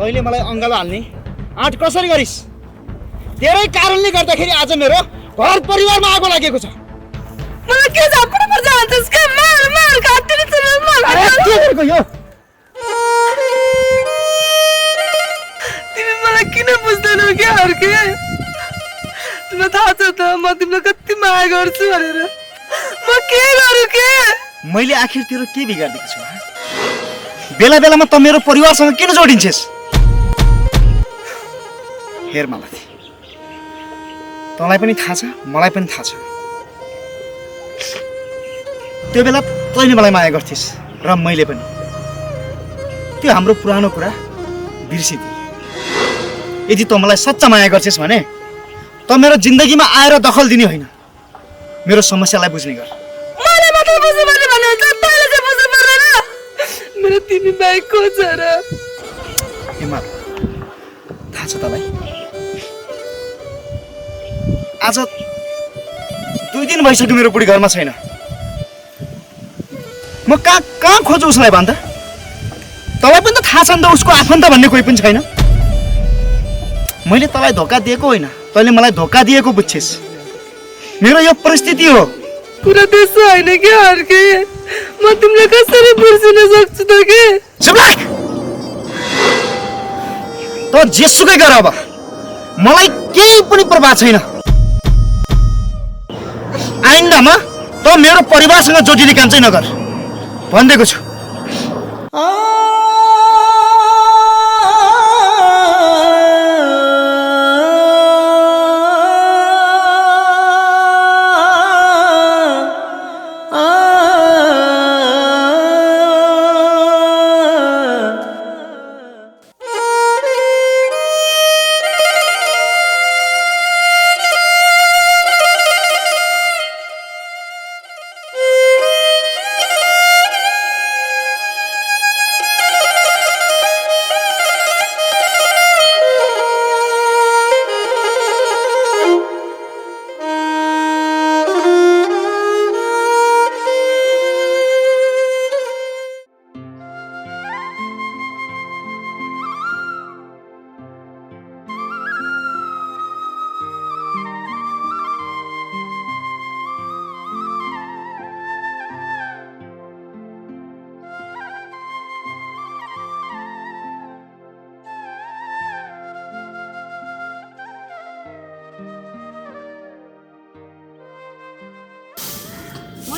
तैँले मलाई अङ्गालो हाल्ने आँट कसरी गरिस् तेरै कारणले गर्दाखेरि आज मेरो घर परिवारमा आगो लागेको छ मलाई के झापड पर्छ भन्छस् के मार मार काटेर चल मार के गरेको यो तिमी मलाई किन बुझ्दैनौ के हर्के तिमीलाई थाहा छ त म तिमीलाई कति माया गर्छु भनेर म के गरौँ के मैले आखिर तेरो के बिगार्दिएको छु बेला बेलामा त मेरो परिवारसँग किन जोडिन्छेस् हेर मालती तँलाई पनि थाहा छ मलाई पनि थाहा छ त्यो बेला तैँले मलाई माया गर्थेस् र मैले पनि त्यो हाम्रो पुरानो कुरा बिर्सिदिए यदि तँ मलाई सच्चा माया गर्छेस् भने त मेरो जिन्दगीमा आएर दखल दिने होइन मेरो समस्यालाई बुझ्ने गर मलाई मात्र बुझ्नु पर्ने भन्ने हुन्छ तैँले चाहिँ बुझ्नु पर्दैन मेरो तिमी बाहेक को छ र हिमाल थाहा छ तँलाई आज 2 दिन भइसक्यो मेरो बुढी घरमा छैन म कहाँ खोज्छु उसलाई भन्दा तँलाई पनि त थाहा छ नि त उसको आफन्त भन्ने कोही पनि छैन मैले तँलाई धोका दिएको होइन तैँले मलाई धोका दिएको बुझ्छेस् मेरो यो परिस्थिति हो कुरा त्यसो होइन के हर्के म तिमीलाई कसरी बिर्सिन सक्छु त के चुप लाग त जेसुकै गर अब मलाई केही पनि प्रभाव छैन आइन्दामा त मेरो परिवारसँग जोडिने काम चाहिँ नगर भनिदिएको छु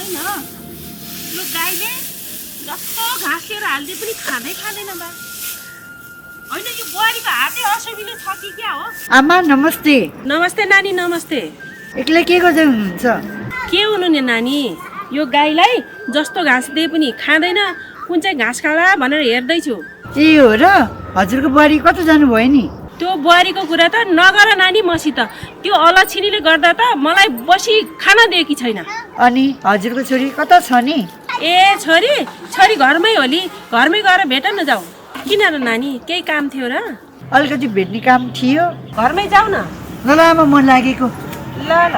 होइन यो गाईले जस्तो घाँस लिएर हालिदिए पनि खाँदैन बा होइन यो बुहारीको हातै असुविधा छ कि क्या हो? आमा नमस्ते। नमस्ते नानी नमस्ते। एक्लै के गर्दै हुनुहुन्छ? के हुनु नि नानी, यो गाईलाई जस्तो घाँस दिए पनि खाँदैन, कुन चाहिँ घाँस खाला भनेर हेर्दैछु। ए हो र? हजुरको बुहारी कता जानुभयो नि? त्यो बुहारीको कुरा त नगर नानी मसित, त्यो अलक्षिणीले गर्दा त मलाई बसी खान दिएकी छैन। अनि हजुरको छोरी कता छ नि? ए छोरी घरमै होली, घरमै गएर भेट न जाऊ। किन र नानी, केही काम थियो र? अलिकति भेट्ने काम थियो। घरमै जाऊ न। ल ल आमा मन लागेको। ल ल।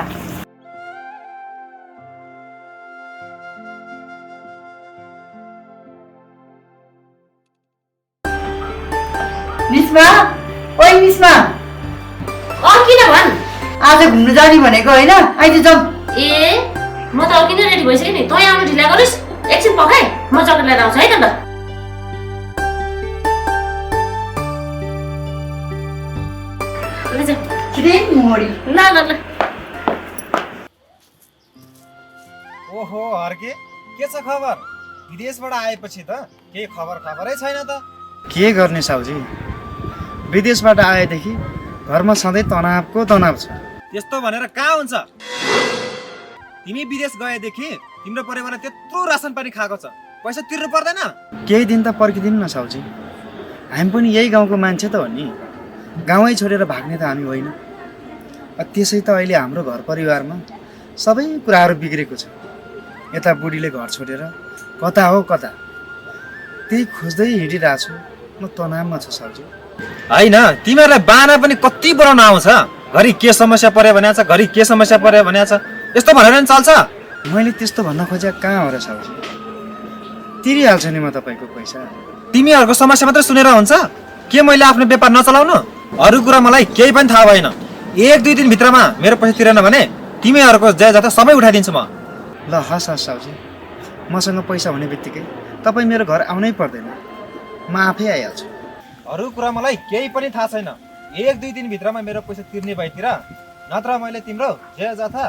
निस्मा, ओइ निस्मा। किन भन्? आज घुम्नु जाने भनेको होइन, आइज जाऊ। ए म त किन रेडी भइसकेँ नि, तँ आउनु ढिला गरिस्। एकछिन पकाए, म चक्लेट लिएर आउँछु है त। ल ल ल। ओहो हर्के, के छ खबर? विदेशबाट आएपछि त केही खबरै छैन त। के गर्ने साउजी, विदेशबाट आएदेखि घरमा सधैँ तनावको तनाव छ। त्यस्तो भनेर कहाँ हुन्छ? तिमी विदेश गएदेखि तिम्रो परिवारले त्यत्रो रासन पानी खाएको छ, पैसा तिर्नु पर्दैन? केही दिन त पर्खिदिनु न साउजी, हामी पनि यही गाउँको मान्छे त हो नि। गाउँै छोडेर भाग्ने त हामी होइन। त्यसै त अहिले हाम्रो घर परिवारमा सबै कुराहरू बिग्रेको छ। यता बुढीले घर छोडेर कता हो कता, त्यही खोज्दै हिँडिरहेको छु। म तनावमा छु साउजी। होइन, तिमीहरूलाई बाना पनि कति बनाउन आउँछ? घरि के समस्या पर्यो भने छ, घरि के समस्या पर्यो भने छ, यस्तो भनेर नि चल्छ? मैले त्यस्तो भन्न खोजेको कहाँ हो र साउजी? तिरिहाल्छु नि म तपाईँको पैसा। तिमीहरूको समस्या मात्रै सुनेर हुन्छ? के मैले आफ्नो व्यापार नचलाउनु? अरू कुरा मलाई केही पनि थाहा भएन। 1-2 दिनभित्रमा मेरो पैसा तिरेन भने तिमीहरूको जय जाता सबै उठाइदिन्छु म। ल हस् साउजी, मसँग पैसा हुने बित्तिकै तपाईँ मेरो घर आउनै पर्दैन, म आफै आइहाल्छु। अरू कुरा मलाई केही पनि थाहा छैन। 1-2 दिनभित्रमा मेरो पैसा तिर्ने भइतिर, नत्र मैले तिम्रो जय जाता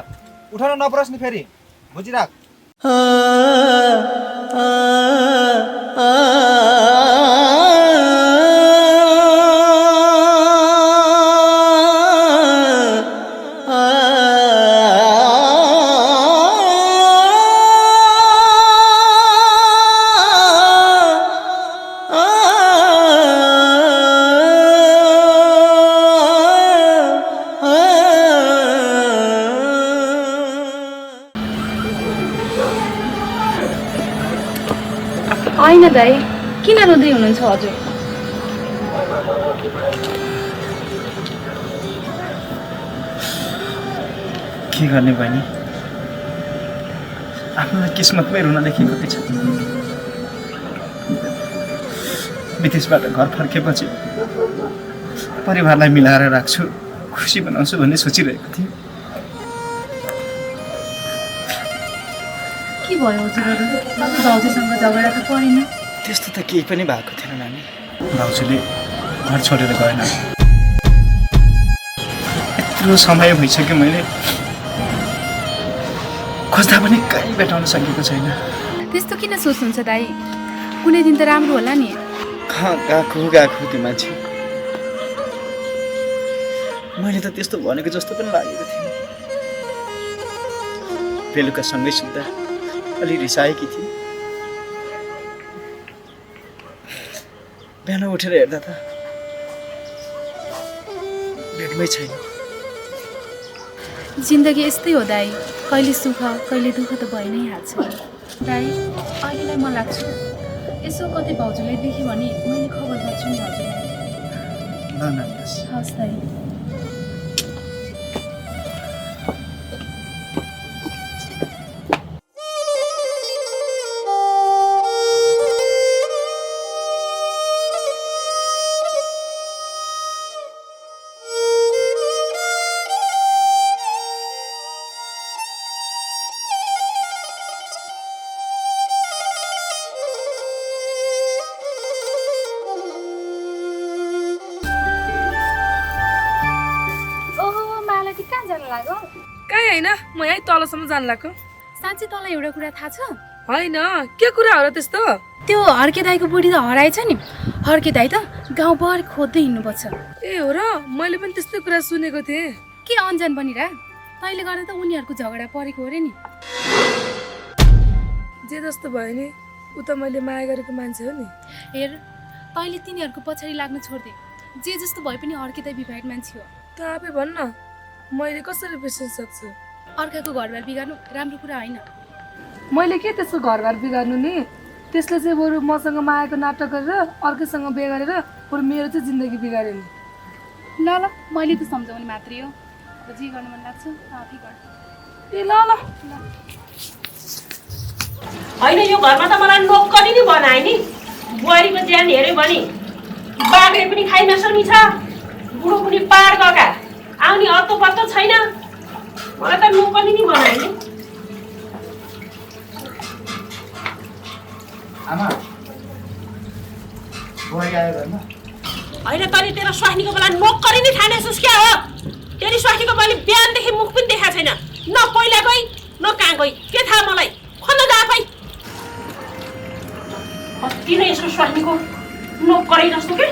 उठाउन नपरोस् नि फेरि, बुझिराख। होइन दाइ, किन रुँदै हुनुहुन्छ हजुर? के गर्ने बहिनी, आफ्नो किस्मतमै रुन लेखेको छ। विदेशबाट घर फर्केपछि परिवारलाई मिलाएर राख्छु, खुसी बनाउँछु भन्ने सोचिरहेको थिएँ। के भयो हजुरहरू? तपाईँ भाउजूसँग झगडा त परेन? त्यस्तो त केही पनि भएको थिएन नानी। भाउजूले घर छोडेर गएन। यत्रो समय भइसक्यो मैले खोज्दा पनि कहीँ भेटाउन सकेको छैन। त्यस्तो किन सोच्नुहुन्छ दाइ? कुनै दिन त राम्रो होला नि। कहाँ गएको त्यो मान्छे? मैले त त्यस्तो भनेको जस्तो पनि लागेको थिएन। बेलुका सँगै सुत्दा अलि रिसाएकी थिए। बिहान उठेर हेर्दा त भेटमै छैन। जिन्दगी यस्तै हो दाइ, कहिले सुख कहिले दुःख त भइ नै हाल्छ। दाइ, अहिलेलाई म लाग्छु, यसो कतै भाउजूलाई देखेँ भने मैले खबर गर्छु नि हजुरलाई। ल हस् दाइ। कहीँ होइन, म यहीँ तलसम्म जानु लाग्यो। साँच्चै तँलाई एउटा कुरा थाहा छ? होइन, के कुरा हो र त्यस्तो? त्यो हर्के दाईको बुढी त हराएछ नि। हर्के दाई त गाउँभरि खोज्दै हिँड्नुपर्छ। ए हो र, मैले पनि त्यस्तै कुरा सुनेको थिएँ। के अन्जान बनिरा? तैँले गर्दा त उनीहरूको झगडा परेको हो रे नि। जे जस्तो भयो नि, ऊ त मैले माया गरेको मान्छे हो नि। हेर, तैँले तिनीहरूको पछाडि लाग्न छोड्दे। जे जस्तो भए पनि हर्के दाई विवाहित मान्छे हो। त आफै भन्न, मैले कसरी बिर्सन सक्छु? अर्काको घरबार बिगार्नु राम्रो कुरा होइन। मैले के त्यसको घरबार बिगार्नु नि? त्यसले चाहिँ बरु मसँग मायाको नाटक गरेर अर्कैसँग बिहे गरेर बरु मेरो चाहिँ जिन्दगी बिगार्यो नि। ल ल, मैले त सम्झाउने मात्रै हो। अब जे गर्न मन लाग्छ आफै गर। ए ल ल। होइन, यो घरमा त मलाई नोकरी नि बनाए नि। बुहारीको ज्यान हेऱ्यो भने बाघले पनि खाइ नसक्ने छ, बुढो पनि पार गएका, आउने अत्तो पत्तो छैन। मलाई त नोकरी नि बनाए नि। आमा बुहारी आयो घरमा? होइन, तैँले तेरो स्वास्नीको बेला नोकरी नि ठानेछस् क्या हो? तेरो स्वास्नीको मैले बिहानदेखि मुख पनि देखाएको छैन। न पहिला गई न कहाँ गई, के थाहा मलाई। खोल्न जा आफै। कति नै यसको स्वास्नीको नोकरी जस्तो के?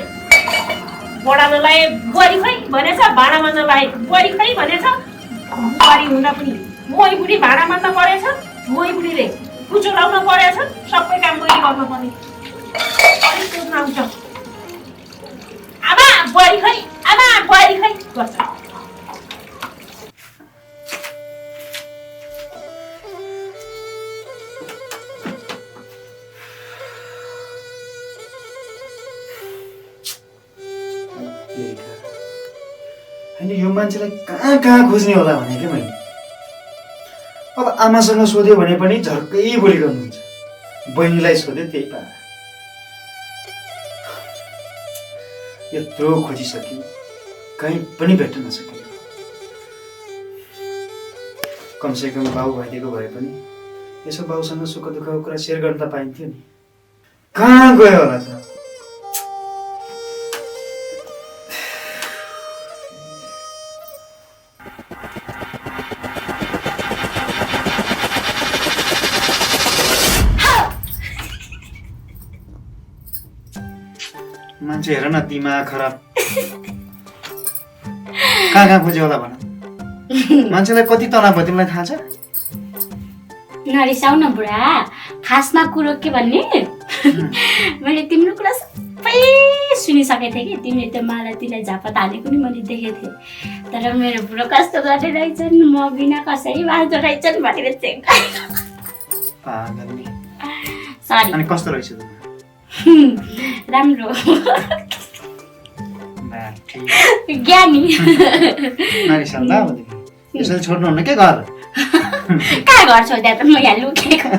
बडा नलाए बुहारी खै भनेछ, भाँडामा नलाए बुहारी खै भनेछ। बुहारी हुँदा पनि मै बुढी भाँडा मान्न परेछ, मै बुढीले कुचो लाउन परेछ, सबै काम मैले गर्नुपर्ने। अलिक सोध्न आउँछ, आमा बुहारी खै, आमा बुहारी खै गर्छ। होइन, यो मान्छेलाई कहाँ कहाँ खोज्ने होला भने क्या मैले। अब आमासँग सोध्यो भने पनि झर्कै बोली गर्नुहुन्छ, बहिनीलाई सोध्यो त्यही पा। यत्रो खोजिसक्यो, कहीँ पनि भेट्न नसक्यो। कमसेकम बाउ भइदिएको भए पनि यसो बाउसँग सुख दुःखको कुरा सेयर गर्न त पाइन्थ्यो नि। कहाँ गयो होला त? मान्छे हेर न, दिमाग खराब। कहाँ कहाँ खोज्यो होला भन? मान्छेलाई कति तनाव भयो तिमीलाई थाहा छ? नरिसाउ न बुढा, खासमा कुरो के भन्ने, मैले तिम्रो कुरा सबै सुनिसकेको थिएँ कि। तिमीले त्यो मालातिर झापत हालेको नि मैले देखेको थिएँ। तर मेरो बुढो कस्तो गर्ने रहेछन्, म बिना कसरी बाँच्दो रहेछन् भनेर चाहिँ। सरी। अनि कस्तो रहेछ? राम्रो, ज्ञानी। यसरी छोड्नुहुन्न के घर? कहाँ घर छोड्दा त म यहाँ लुकेको।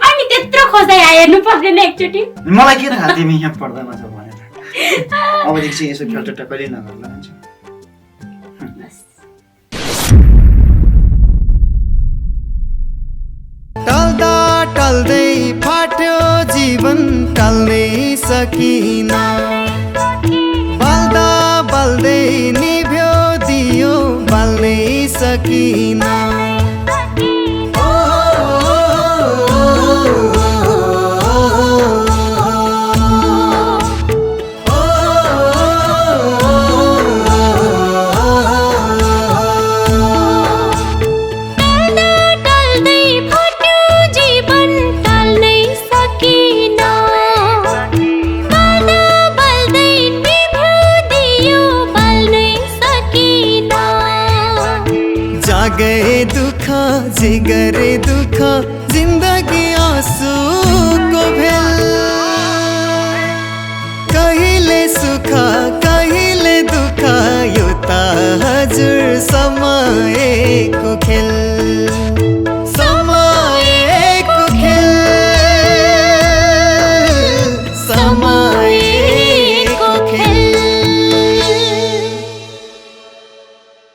अनि त्यत्रो खोज्दै हेर्नु पर्दैन एकचोटि? मलाई के थाहा तिमी यहाँ पढ्दामा छौ भनेर। अबदेखि चाहिँ यसो खेलटट्टा कहिले नगर्ला हुन्छ। टल्दा टल्दै फाट्यो जीवन, टाल्नै सकिन। बल्दा बल्दै निभ्यो दियो, बाल्नै सकिन। गए दुख जिगरे दुख, जिन्दगी आँसुको भेल। कहिले सुख कहिले दुख, यो त हजुर समयको खेल।